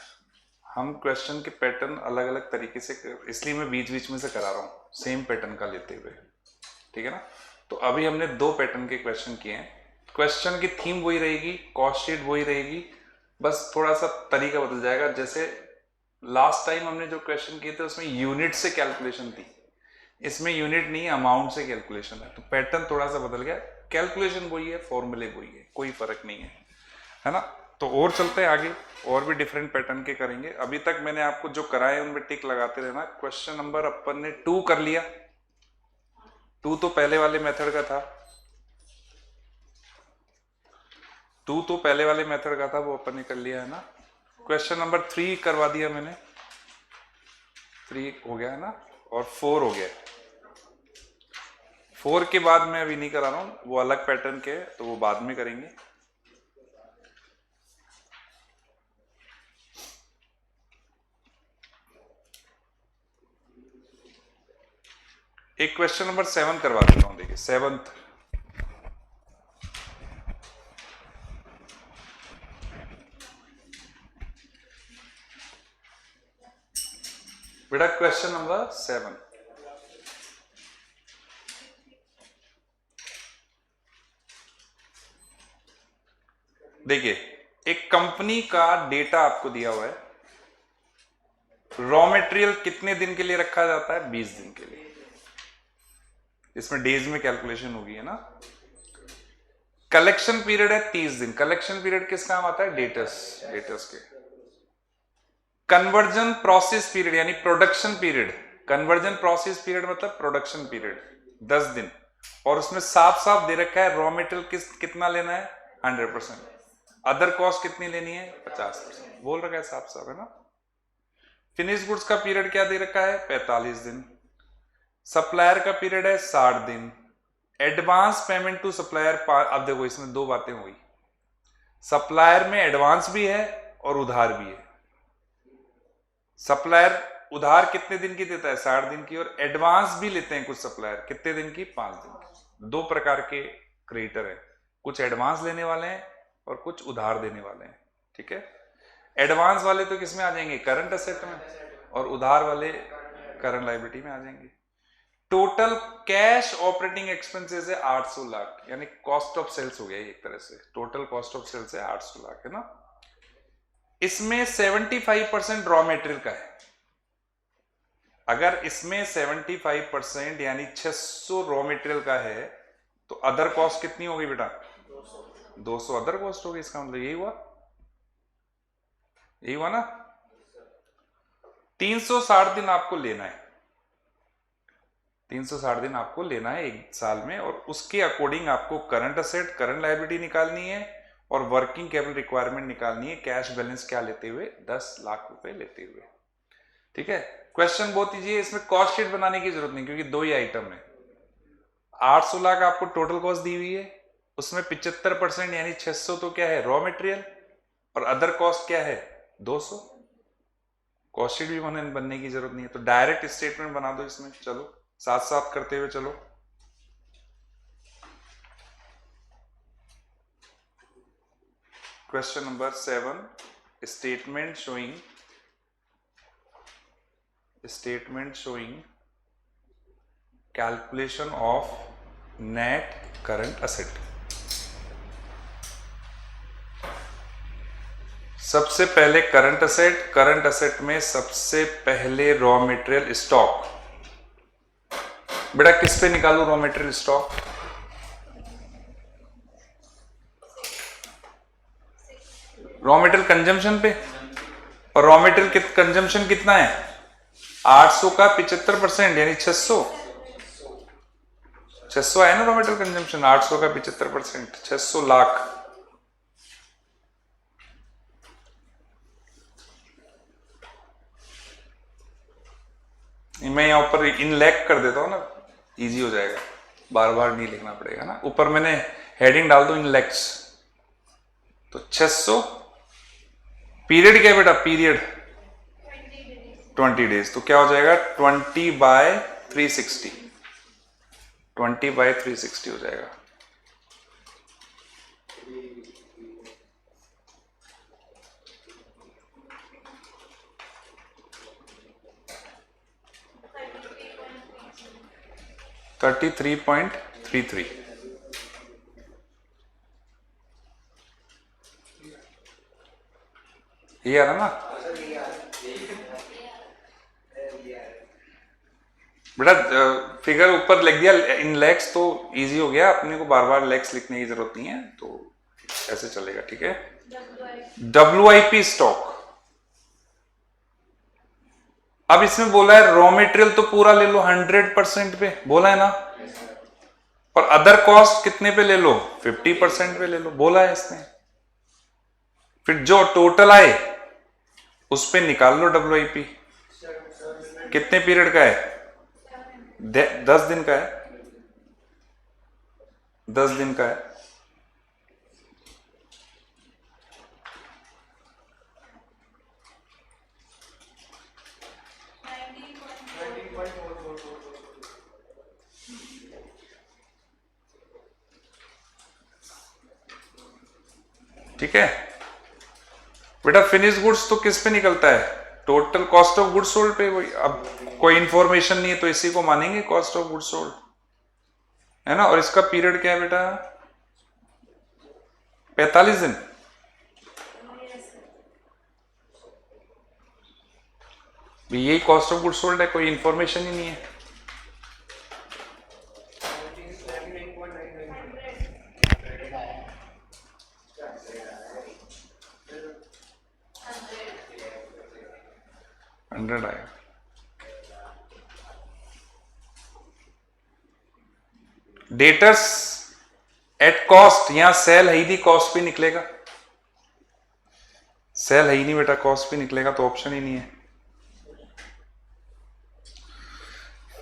हम क्वेश्चन के पैटर्न अलग अलग तरीके से इसलिए मैं बीच बीच में से करा रहा हूँ सेम पैटर्न का लेते हुए, ठीक है ना। तो अभी हमने 2 पैटर्न के क्वेश्चन किए हैं, क्वेश्चन की थीम वही रहेगी, कॉस्ट शीट वही रहेगी, बस थोड़ा सा तरीका बदल जाएगा। जैसे लास्ट टाइम हमने जो क्वेश्चन किए थे उसमें यूनिट से कैलकुलेशन थी, इसमें यूनिट नहीं अमाउंट से कैलकुलेशन है, तो पैटर्न थोड़ा सा बदल गया, कैलकुलेशन वही है, फॉर्मूले वही है, कोई फर्क नहीं है ना। तो और चलते हैं आगे, और भी डिफरेंट पैटर्न के करेंगे। अभी तक मैंने आपको जो कराए उनमें टिक लगाते रहना। क्वेश्चन नंबर अपन ने 2 कर लिया, 2 तो पहले वाले मेथड का था, 2 तो पहले वाले मेथड का था, वो अपन ने कर लिया है ना। क्वेश्चन नंबर 3 करवा दिया मैंने, 3 हो गया है ना, और 4 हो गया। 4 के बाद मैं अभी नहीं करा रहा हूं, वो अलग पैटर्न के, तो वो बाद में करेंगे। एक क्वेश्चन नंबर 7 करवा देता हूं, देखिए 7th। बेटा क्वेश्चन नंबर 7, देखिए एक कंपनी का डेटा आपको दिया हुआ है, रॉ मटेरियल कितने दिन के लिए रखा जाता है? 20 दिन के लिए। इसमें डेज में कैलकुलेशन होगी, है ना। कलेक्शन पीरियड है 30 दिन। कलेक्शन पीरियड किस काम आता है? डेटर्स के। कन्वर्जन प्रोसेस पीरियड यानी production period, conversion process period मतलब प्रोडक्शन पीरियड 10 दिन, और उसमें साफ साफ दे रखा है रॉ मटेरियल कितना लेना है? 100%। अदर कॉस्ट कितनी लेनी है? 50%। बोल रखा है साफ साफ, है ना। फिनिश गुड्स का पीरियड क्या दे रखा है? 45 दिन। सप्लायर का पीरियड है 60 दिन। एडवांस पेमेंट टू सप्लायर, अब देखो इसमें 2 बातें हुई, सप्लायर में एडवांस भी है और उधार भी है। सप्लायर उधार कितने दिन की देता है? 60 दिन की, और एडवांस भी लेते हैं कुछ सप्लायर, कितने दिन की? 5 दिन की। 2 प्रकार के क्रेडिटर है, कुछ एडवांस लेने वाले हैं और कुछ उधार देने वाले हैं, ठीक है। एडवांस वाले तो किस में आ जाएंगे? करंट असेट में, और उधार वाले करंट लायबिलिटी में आ जाएंगे। टोटल कैश ऑपरेटिंग एक्सपेंसेस है 800 लाख, यानी कॉस्ट ऑफ सेल्स हो गया एक तरह से। टोटल कॉस्ट ऑफ सेल्स है 800 लाख, है ना। इसमें 75% रॉ मटेरियल का है। अगर इसमें 75% यानी 600 रॉ मटेरियल का है, तो अदर कॉस्ट कितनी होगी बेटा? 200 अदर कॉस्ट होगी। इसका मतलब यही हुआ ना। 360 दिन आपको लेना है, 360 दिन आपको लेना है एक साल में, और उसके अकॉर्डिंग आपको करंट असेट, करंट लायबिलिटी निकालनी है और वर्किंग कैपिटल रिक्वायरमेंट निकालनी है। कैश बैलेंस क्या लेते हुए? 10 लाख रुपए लेते हुए, ठीक है। क्वेश्चन बहुत ईजी है, इसमें कॉस्ट शीट बनाने की जरूरत नहीं, क्योंकि 2 ही आइटम है। 800 लाख आपको टोटल कॉस्ट दी हुई है, उसमें 75% यानी 600 तो क्या है? रॉ मटेरियल, और अदर कॉस्ट क्या है? 200। कॉस्ट शीट भी बनने की जरूरत नहीं है, तो डायरेक्ट स्टेटमेंट बना दो इसमें। चलो साथ साथ करते हुए चलो। Question number 7, statement showing calculation of net current asset. सबसे पहले करंट असेट में सबसे पहले रॉ मटेरियल स्टॉक। बेटा किस पे निकालू raw material stock? Raw material consumption पे, और रॉ मटेरियल कंजम्पशन कितना है? 800 का 75% यानी 600 है ना रॉ मटेरियल कंजम्पशन। 800 का 75% 600 लाख। मैं यहां ऊपर इन लैक कर देता हूं ना, इजी हो जाएगा, बार बार नहीं लिखना पड़ेगा ना। ऊपर मैंने हेडिंग डाल दो इन लैक्स, तो 600। पीरियड क्या है बेटा? पीरियड 20 डेज, तो क्या हो जाएगा? 20/360, 20/360 हो जाएगा। $33.33। ये आ रहा ना बेटा? फिगर ऊपर लिख दिया इन लैक्स, तो इजी हो गया, अपने को बार बार लैक्स लिखने की जरूरत नहीं है, तो ऐसे चलेगा, ठीक है। WIP stock. अब इसमें बोला है रॉ मटेरियल तो पूरा ले लो 100% पे, बोला है ना, और अदर कॉस्ट कितने पे ले लो, 50% पे ले लो, बोला है इसने। फिर जो टोटल आए उस पे निकाल लो WIP। कितने पीरियड का है? 10 दिन का है, 10 दिन का है। ठीक है बेटा, फिनिश गुड्स तो किस पे निकलता है? Total cost of goods sold पे। वही, अब कोई इंफॉर्मेशन नहीं है तो इसी को मानेंगे कॉस्ट ऑफ गुड्स सोल्ड, है ना। और इसका पीरियड क्या है बेटा? 45 दिन। भी यही कॉस्ट ऑफ गुड्स सोल्ड है, कोई इंफॉर्मेशन ही नहीं है। हंड्रेड आएगा। डेटर्स एट कॉस्ट, यहां सेल है ही नहीं, कॉस्ट भी निकलेगा। सेल है ही नहीं बेटा, कॉस्ट भी निकलेगा, तो ऑप्शन ही नहीं है।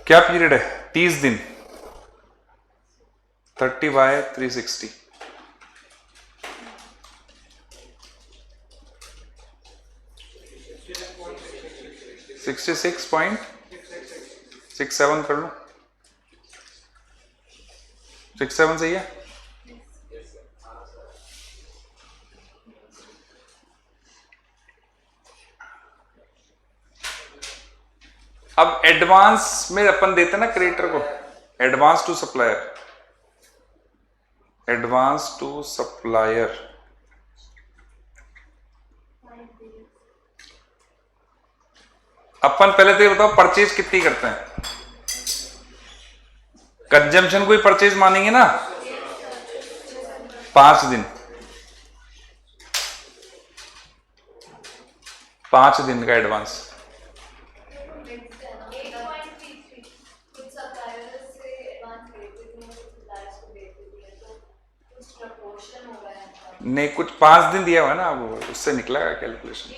क्या पीरियड है? 30 दिन, 30/360। 66.67 कर लो। 67 सही है। अब एडवांस में अपन देते हैं ना क्रेडिटर को, advance to supplier, advance to supplier. अपन पहले तो ये बताओ परचेज कितनी करते हैं? कंजम्पशन को ही परचेज मानेंगे ना। 5 दिन, 5 दिन का एडवांस। नहीं, कुछ 5 दिन दिया हुआ है ना, वो उससे निकला कैलकुलेशन।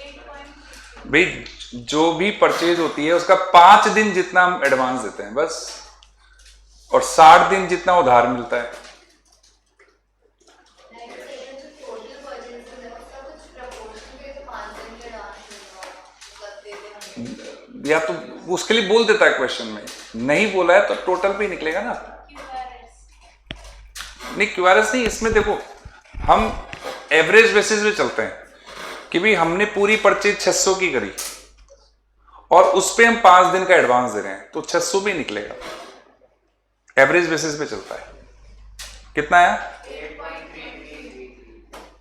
भाई जो भी परचेज होती है उसका 5 दिन जितना हम एडवांस देते हैं बस, और 60 दिन जितना उधार मिलता है। या तो उसके लिए बोल देता है क्वेश्चन में, नहीं बोला है तो टोटल पे ही निकलेगा ना। नहीं क्यूआरएस नहीं, इसमें देखो हम एवरेज बेसिस पे चलते हैं कि भाई हमने पूरी परचेज 600 की करी और उस पे हम 5 दिन का एडवांस दे रहे हैं, तो 600 भी निकलेगा। एवरेज बेसिस पे चलता है। कितना आया?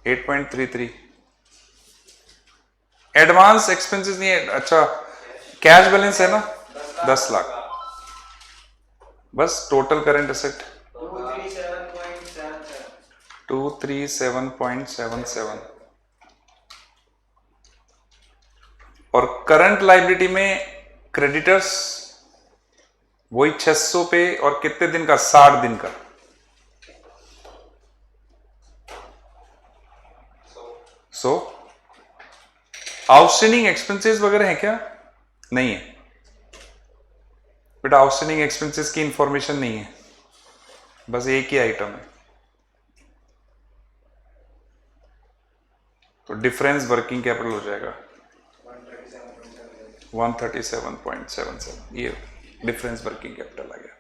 8.33। एडवांस एक्सपेंसेस नहीं है। अच्छा, कैश बैलेंस है ना 10 लाख, बस टोटल करंट एसेट 237.77 और करंट लाइबिलिटी में क्रेडिटर्स वही 600 पे, और कितने दिन का? 60 दिन का। सो आउटस्टैंडिंग एक्सपेंसेस वगैरह है क्या? नहीं है बेटा, आउटस्टैंडिंग एक्सपेंसेस की इंफॉर्मेशन नहीं है, बस एक ही आइटम है। तो डिफरेंस वर्किंग कैपिटल हो जाएगा 137.77। ये डिफरेंस वर्किंग कैपिटल आ गया।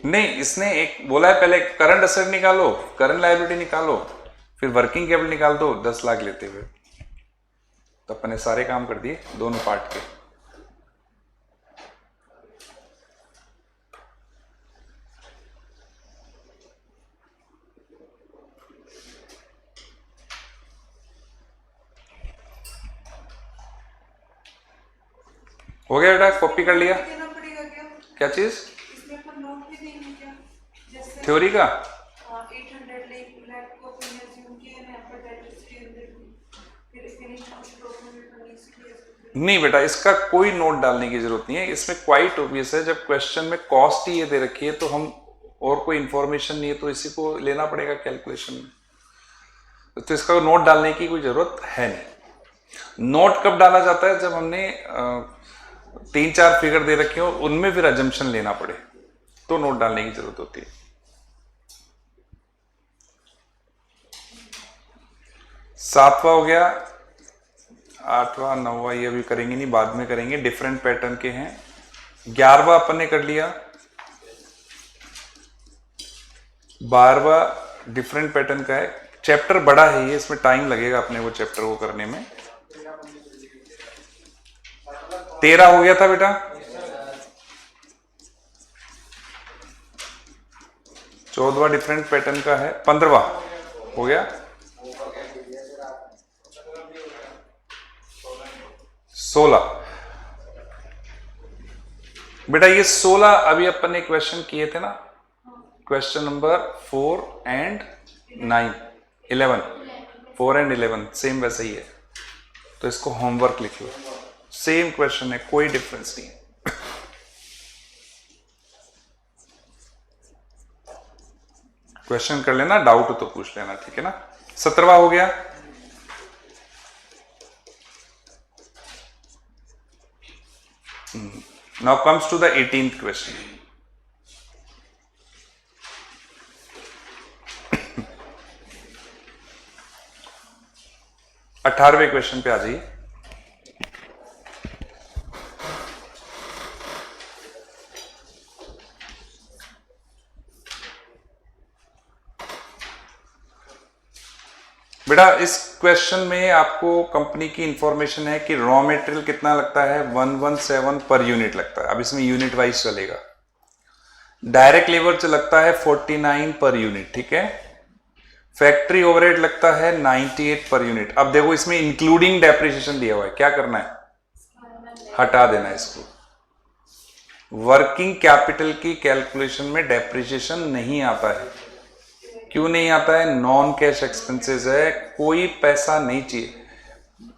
नहीं, इसने एक बोला है पहले करंट एसेट निकालो, करंट लायबिलिटी निकालो, फिर वर्किंग कैपिटल निकाल दो 10 लाख लेते हुए। तो अपन ने सारे काम कर दिए दोनों पार्ट के। हो गया बेटा, कॉपी कर लिया? देना पड़ेगा क्या? क्या चीज? इसमें अपन नोट भी देंगे क्या? जैसे थ्योरी का? 800 लाख को अपन assume किया ना, पर that is 300, फिर finish कुछ document बनने के लिए नहीं बेटा, इसका कोई नोट डालने की जरूरत नहीं है। इसमें क्वाइट ऑब्वियस है, जब क्वेश्चन में कॉस्ट ही ये दे रखी है तो हम और कोई इंफॉर्मेशन नहीं है तो इसी को लेना पड़ेगा कैलकुलेशन में। तो इसका नोट डालने की कोई जरूरत है नहीं। नोट कब डाला जाता है? जब हमने 3-4 फिगर दे रखे हो, उनमें फिर अजम्पशन लेना पड़े तो नोट डालने की जरूरत होती है। 7वां हो गया, 8वां 9वां ये अभी करेंगे नहीं, बाद में करेंगे, डिफरेंट पैटर्न के हैं। 11वां अपन ने कर लिया, 12वां डिफरेंट पैटर्न का है। चैप्टर बड़ा है ये, इसमें टाइम लगेगा अपने को चैप्टर को करने में। 13 हो गया था बेटा, 14वां डिफरेंट पैटर्न का है, 15वां हो गया, 16 बेटा। ये 16 अभी अपन ने क्वेश्चन किए थे ना, question number 4 and 9, 11, 4 and 11 same वैसा ही है, तो इसको होमवर्क लिख लो। सेम क्वेश्चन है, कोई डिफरेंस नहीं है। क्वेश्चन कर लेना, डाउट हो तो पूछ लेना, ठीक है ना। 17वां हो गया, now comes to the 18th question. अठारहवें क्वेश्चन पे आ जाइए। बेटा इस क्वेश्चन में आपको कंपनी की इंफॉर्मेशन है कि रॉ मटेरियल कितना लगता है, 117 पर यूनिट लगता है। अब इसमें यूनिट वाइज चलेगा। डायरेक्ट लेबर लगता है 49 पर यूनिट, ठीक है। फैक्ट्री ओवरहेड लगता है 98 पर यूनिट। अब देखो इसमें इंक्लूडिंग डेप्रिसिएशन दिया हुआ है, क्या करना है? हटा देना है इसको। वर्किंग कैपिटल की कैलकुलेशन में डेप्रिसिएशन नहीं आता है। क्यों नहीं आता है? नॉन कैश एक्सपेंसेस है, कोई पैसा नहीं चाहिए।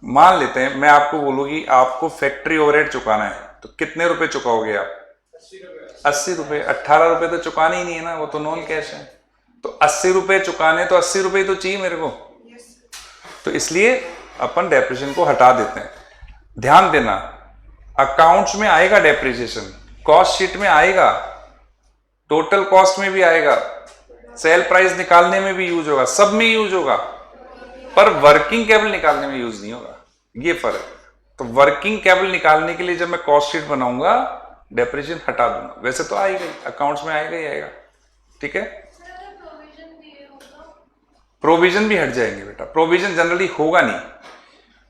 मान लेते हैं मैं आपको बोलूंगी आपको फैक्ट्री ओवरहेड चुकाना है, तो कितने रुपए चुकाओगे आप? 80 रुपए। 18 रुपए तो चुकाने ही नहीं है ना, वो तो नॉन कैश है। तो 80 रुपए चुकाने, तो 80 रुपए तो चाहिए मेरे को, तो इसलिए अपन डेप्रिसिएशन को हटा देते हैं। ध्यान देना, अकाउंट्स में आएगा डेप्रिसिएशन, कॉस्ट शीट में आएगा, टोटल कॉस्ट में भी आएगा, सेल प्राइस निकालने में भी यूज होगा, सब में यूज होगा, पर वर्किंग कैपिटल निकालने में यूज नहीं होगा। ये फर्क। तो वर्किंग कैपिटल निकालने के लिए जब मैं कॉस्ट शीट बनाऊंगा डेप्रिसिएशन हटा दूंगा। वैसे तो आएगा ही, अकाउंट्स में आएगा ही आएगा, ठीक है। प्रोविजन भी हट जाएंगे बेटा। प्रोविजन जनरली होगा नहीं,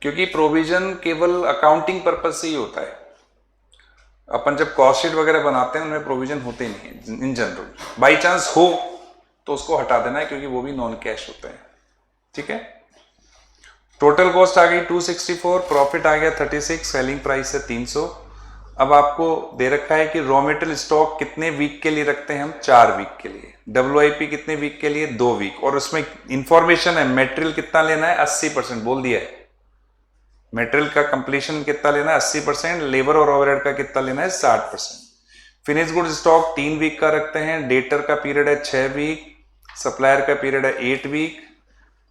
क्योंकि प्रोविजन केवल अकाउंटिंग पर्पज से ही होता है। अपन जब कॉस्ट शीट वगैरह बनाते हैं उनमें प्रोविजन होते नहीं है इन जनरल। बाई चांस हो तो उसको हटा देना है, क्योंकि वो भी नॉन कैश होते हैं, ठीक है। टोटल कॉस्ट आ गई 264, प्रॉफिट आ गया 36, सेलिंग प्राइस है 300। अब आपको दे रखा है कि रॉ मटेरियल स्टॉक कितने वीक के लिए रखते हैं हम? 4 वीक के लिए। WIP कितने वीक के लिए? 2 वीक। और उसमें इंफॉर्मेशन है मटेरियल कितना लेना है? 80% बोल दिया है। मटेरियल का कंप्लीशन कितना लेना है? 80%। लेबर और ओवरहेड का कितना लेना है? 60%। फिनिश गुड्स स्टॉक 3 वीक का रखते हैं। डेटर का पीरियड है 6 वीक। सप्लायर का पीरियड है 8 वीक।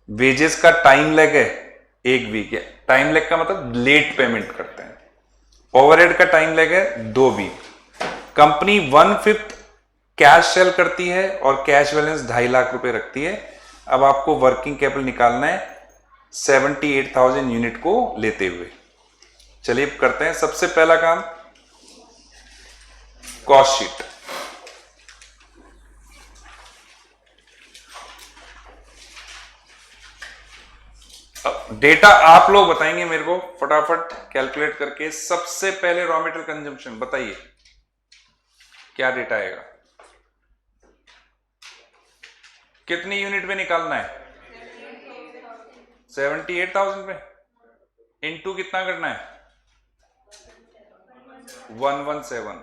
वेजेस का टाइम लैग है 1 वीक है। टाइम लैग का मतलब लेट पेमेंट करते हैं। ओवरहेड का टाइम लैग है 2 वीक। कंपनी 1/5 कैश सेल करती है और कैश बैलेंस 2.5 लाख रुपए रखती है। अब आपको वर्किंग कैपिटल निकालना है 78,000 यूनिट को लेते हुए। चलिए करते हैं। सबसे पहला काम कॉस्ट शीट। डेटा आप लोग बताएंगे मेरे को फटाफट कैलकुलेट करके। सबसे पहले रॉ मटेरियल कंजम्पशन बताइए, क्या डेटा आएगा? कितनी यूनिट पे निकालना है? 78,000 पे। इनटू कितना करना है? 117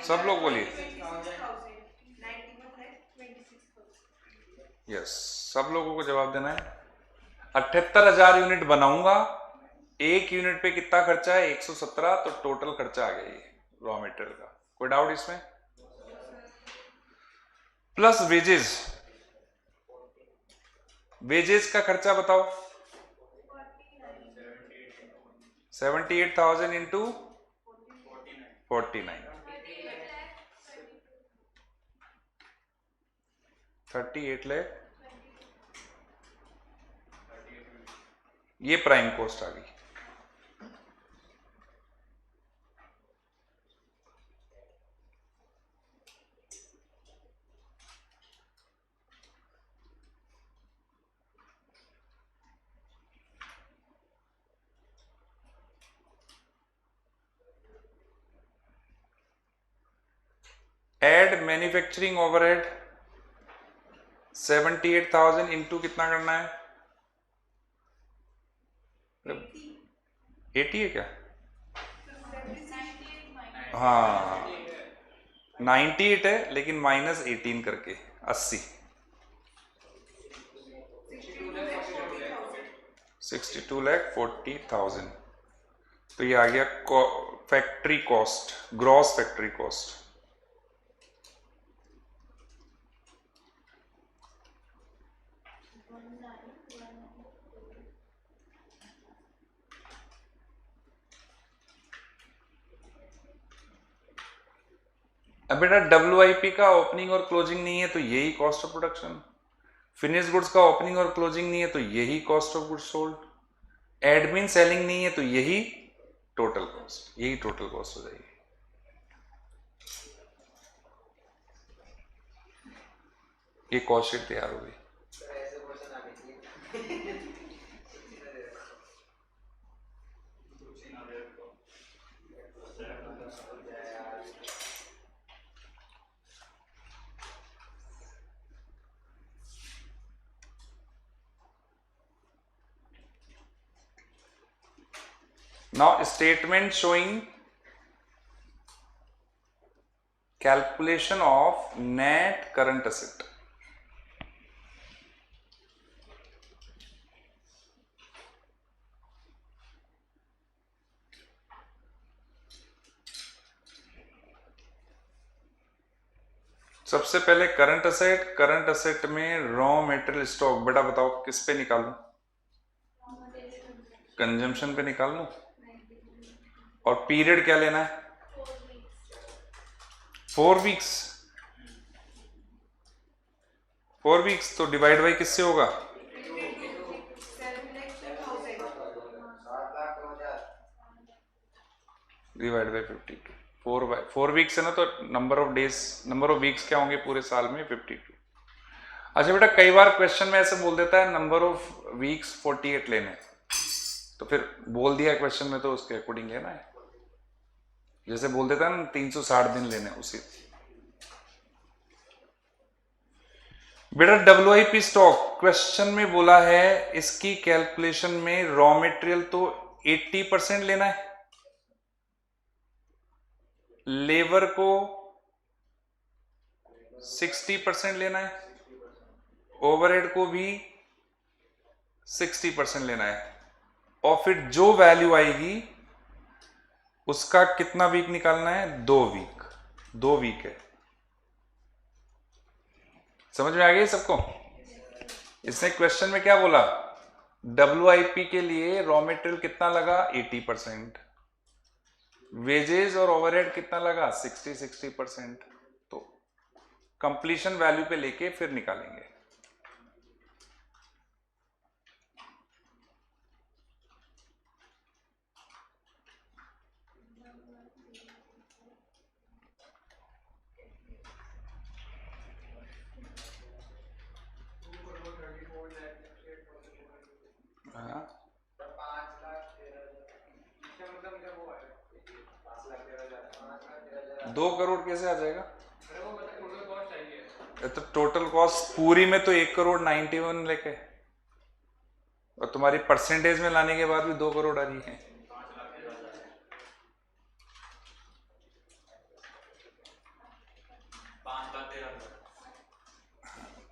सब लोग बोलिए 91,26,000 यस सब लोगों को जवाब देना है 78,000 यूनिट बनाऊंगा एक यूनिट पे कितना खर्चा है 117 तो टोटल खर्चा आ गया ये रॉ मटेरियल का कोई डाउट इसमें प्लस वेजेस का खर्चा बताओ 78,000 इंटू 49 38 लाख ये प्राइम कॉस्ट आ गई एड मैन्युफैक्चरिंग ओवरहेड 78,000 इंटू कितना करना है 80 है क्या हाँ 98 है लेकिन माइनस 18 करके 80 62,40,000 तो ये आ गया factory cost gross factory cost अब बेटा WIP का ओपनिंग और क्लोजिंग नहीं है तो यही cost of production finish goods का ओपनिंग और क्लोजिंग नहीं है तो यही cost of goods sold admin selling नहीं है तो यही टोटल कॉस्ट हो जाएगी ये कॉस्ट शीट तैयार हो गई Now statement showing calculation of net current asset. सबसे पहले करंट असेट में रॉ मटेरियल स्टॉक बेटा बताओ किस पे निकालूं कंजम्पशन पे निकाल लूं और पीरियड क्या लेना है 4 वीक्स तो डिवाइड बाई किससे होगा 7,02,000 डिवाइड बाई 52 4 वीक्स है ना तो नंबर ऑफ वीक्स क्या होंगे पूरे साल में 52 अच्छा बेटा कई बार क्वेश्चन में ऐसे बोल देता है नंबर ऑफ वीक्स 48 लेने तो फिर बोल दिया क्वेश्चन में तो उसके अकॉर्डिंग लेना है जैसे बोल देता है ना 360 दिन लेने उसी बेटा WIP स्टॉक क्वेश्चन में बोला है इसकी कैलकुलेशन में रॉ मटेरियल तो 80% लेना है लेबर को 60% लेना है ओवरहेड को भी 60% लेना है और फिर जो वैल्यू आएगी उसका कितना वीक निकालना है 2 वीक है समझ में आ गई सबको इसने क्वेश्चन में क्या बोला WIP के लिए रॉ मटेरियल कितना लगा 80% वेजेस और ओवरहेड कितना लगा 60% तो कंप्लीशन वैल्यू पे लेके फिर निकालेंगे हाँ 2 करोड़ कैसे आ जाएगा तो टोटल कॉस्ट पूरी में तो 1,91 लेके और तुम्हारी परसेंटेज में लाने के बाद भी 2 करोड़ आ रही है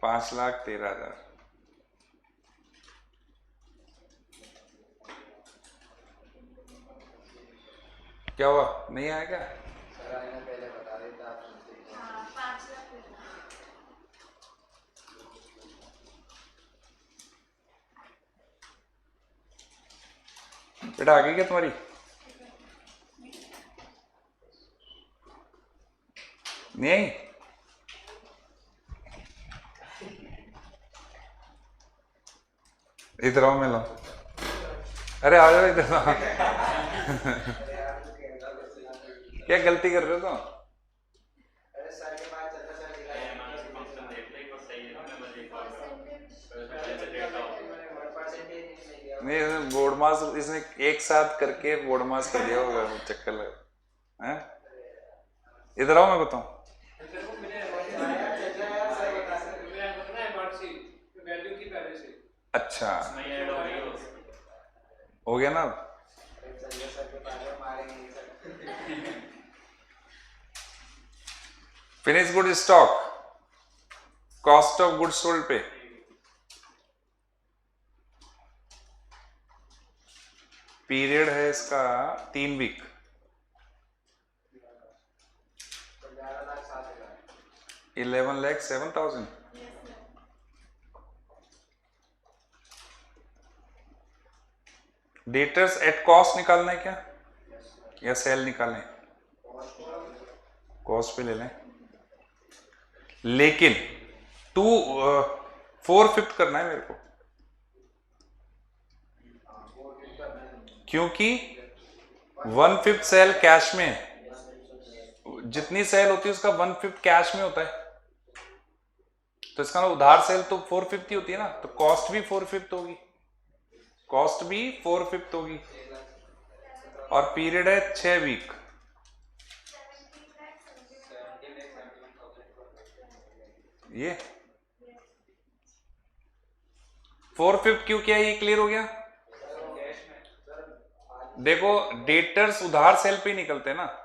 5,13,000। क्या हुआ, नहीं आया क्या? सर आने पहले बता देता आप सुनते ही। हाँ 5 लाख। बेटा आ गई क्या तुम्हारी? नहीं आई? इधर आओ, मिलो। अरे आ जाओ इधर आओ। क्या गलती कर रहे हो तुम? अरे सर के पास चलता सर नहीं, बोर्ड मास इसने एक साथ करके बोर्ड मास कर दिया होगा, चक्कर लगा हैं? इधर आओ, मैं बताऊं। अच्छा, हो गया ना? Finish good stock, cost of goods sold पे पीरियड है इसका 3 वीक। 11,07,000। डेटर्स एट कॉस्ट निकालना है क्या, या सेल निकालना है? कॉस्ट पे ले लें, लेकिन 4/5 करना है मेरे को, क्योंकि 1/5 सेल कैश में है। जितनी सेल होती है उसका 1/5 कैश में होता है, तो इसका मतलब उधार सेल तो 4/5 ही होती है ना, तो कॉस्ट भी 4/5 होगी, कॉस्ट भी 4/5 होगी। और पीरियड है 6 वीक। ये 4/5 क्यों किया, ये क्लियर हो गया? देखो डेटर्स उधार सेल पे ही निकलते हैं ना,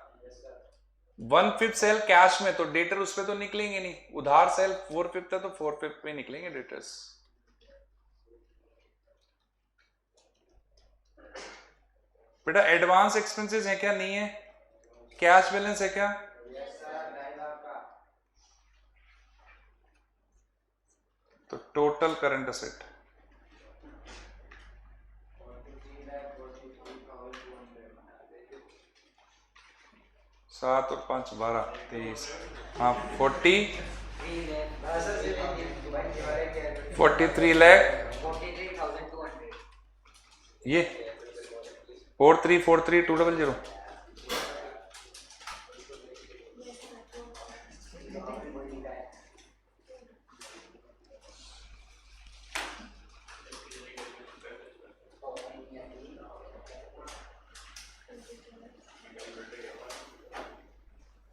1/5 सेल कैश में, तो डेटर उस पे तो निकलेंगे नहीं। उधार सेल 4/5 है तो 4/5 पे निकलेंगे डेटर्स। बेटा एडवांस एक्सपेंसेस है क्या, नहीं है? कैश बैलेंस है क्या? तो टोटल करंट असेट 7 और 5 12 23, हाँ 43 लाख, ये 4343,200।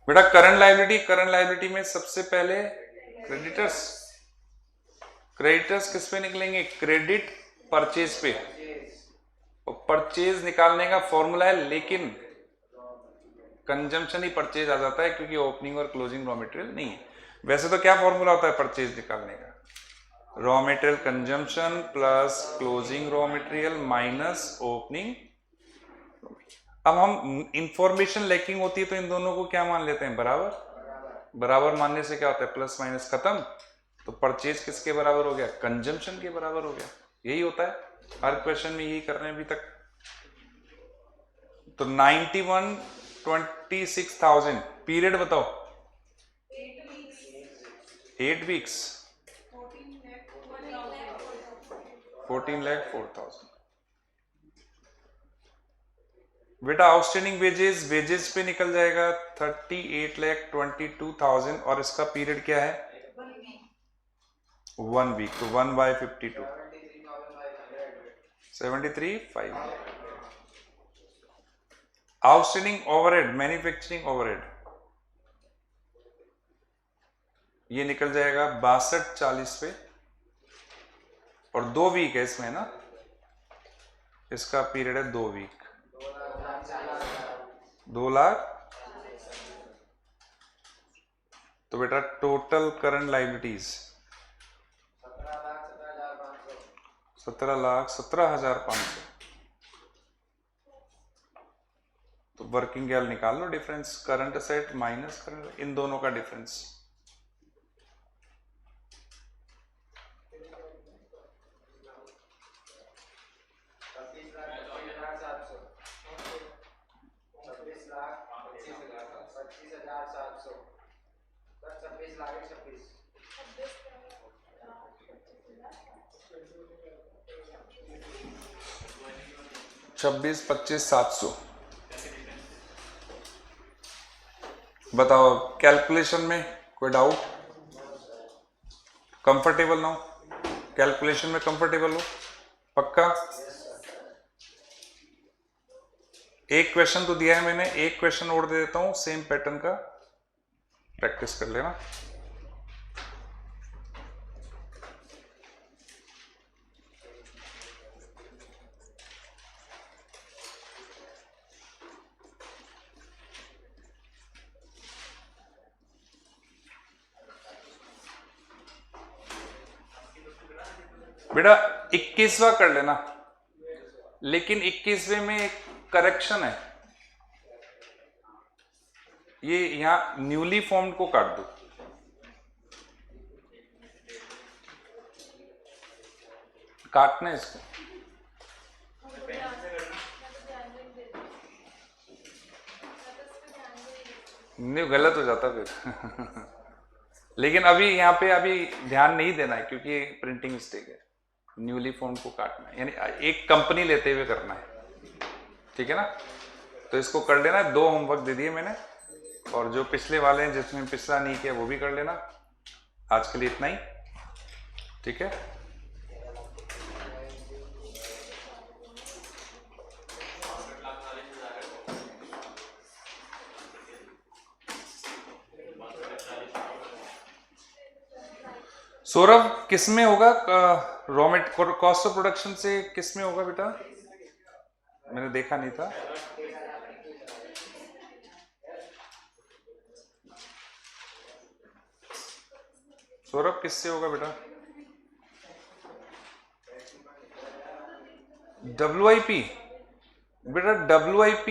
बेटा करंट लायबिलिटी में सबसे पहले क्रेडिटर्स, क्रेडिटर्स किस पे निकलेंगे? क्रेडिट परचेज पे। और परचेज निकालने का फॉर्मूला है, लेकिन कंजम्पशन ही परचेज आ जाता है, क्योंकि ओपनिंग और क्लोजिंग रॉ मटेरियल नहीं है। वैसे तो क्या फॉर्मूला होता है परचेज निकालने का? Raw material consumption plus closing raw material minus opening. अब हम इंफॉर्मेशन लैकिंग होती है तो इन दोनों को क्या मान लेते हैं? बराबर। बराबर मानने से क्या होता है? प्लस माइनस खत्म। तो परचेज किसके बराबर हो गया? कंजम्पशन के बराबर हो गया। यही होता है हर क्वेश्चन में, यही कर रहे हैं अभी तक। तो 91,26,000 पीरियड बताओ। 8 वीक्स 14,04,000। बेटा आउटस्टैंडिंग वेजेस पे निकल जाएगा 38,22,000, और इसका पीरियड क्या है? 1 वीक, तो 1/52 73,500। आउटस्टैंडिंग ओवरहेड, मैन्युफैक्चरिंग ओवरहेड, ये निकल जाएगा 62,40 पे, और 2 वीक है इसमें ना, इसका पीरियड है 2 वीक, 2 लाख। तो बेटा टोटल करंट लाइबिलिटीज 17,17,500। तो वर्किंग कैपिटल निकाल लो difference, current asset minus current, इन दोनों का डिफरेंस। छब्बीस 25,700। बताओ कैलकुलेशन में कोई डाउट? कंफर्टेबल ना हो? कैलकुलेशन में कंफर्टेबल हो? पक्का? एक क्वेश्चन तो दिया है मैंने, एक क्वेश्चन और दे देता हूं सेम पैटर्न का, प्रैक्टिस कर लेना। बेटा 21वां कर लेना, लेकिन 21वें में एक करेक्शन है, ये यहां न्यूली फॉर्म्ड को काट दो। काटना है इसको, नहीं गलत हो जाता फिर लेकिन अभी यहाँ पे अभी ध्यान नहीं देना है क्योंकि प्रिंटिंग मिस्टेक है। न्यूली फॉर्म को काटना है, यानी एक कंपनी लेते हुए करना है, ठीक है ना? तो इसको कर लेना, 2 होमवर्क दे दिए मैंने, और जो पिछले वाले हैं जिसमें पिछला नहीं किया वो भी कर लेना। आज के लिए इतना ही, ठीक है? सौरभ किस में होगा? Raw material cost of production से किस में होगा बेटा? मैंने देखा नहीं था। सौरभ किससे होगा बेटा? WIP बेटा, WIP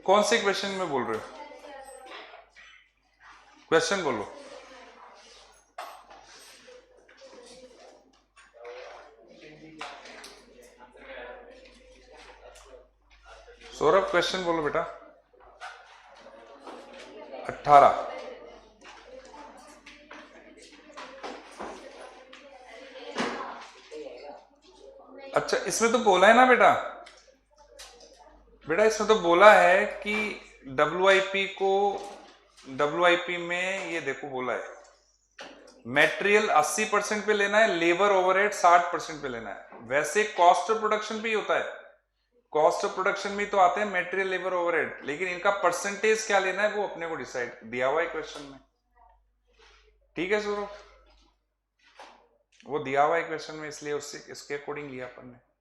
कौन से क्वेश्चन में बोल रहे हो? क्वेश्चन बोलो। सौरभ क्वेश्चन बोलो बेटा। 18। अच्छा, इसमें तो बोला है ना बेटा, इसमें तो बोला है कि WIP में ये देखो बोला है मटेरियल 80% पे लेना है, लेबर ओवरहेड 60% पे लेना है। वैसे कॉस्ट ऑफ प्रोडक्शन भी होता है, कॉस्ट ऑफ प्रोडक्शन में तो आते हैं मटेरियल, लेबर, ओवरहेड, लेकिन इनका परसेंटेज क्या लेना है वो अपने को डिसाइड दिया हुआ है क्वेश्चन में, ठीक है सौरभ? वो दिया हुआ है क्वेश्चन में, इसलिए उससे इसके अकॉर्डिंग लिया अपन ने।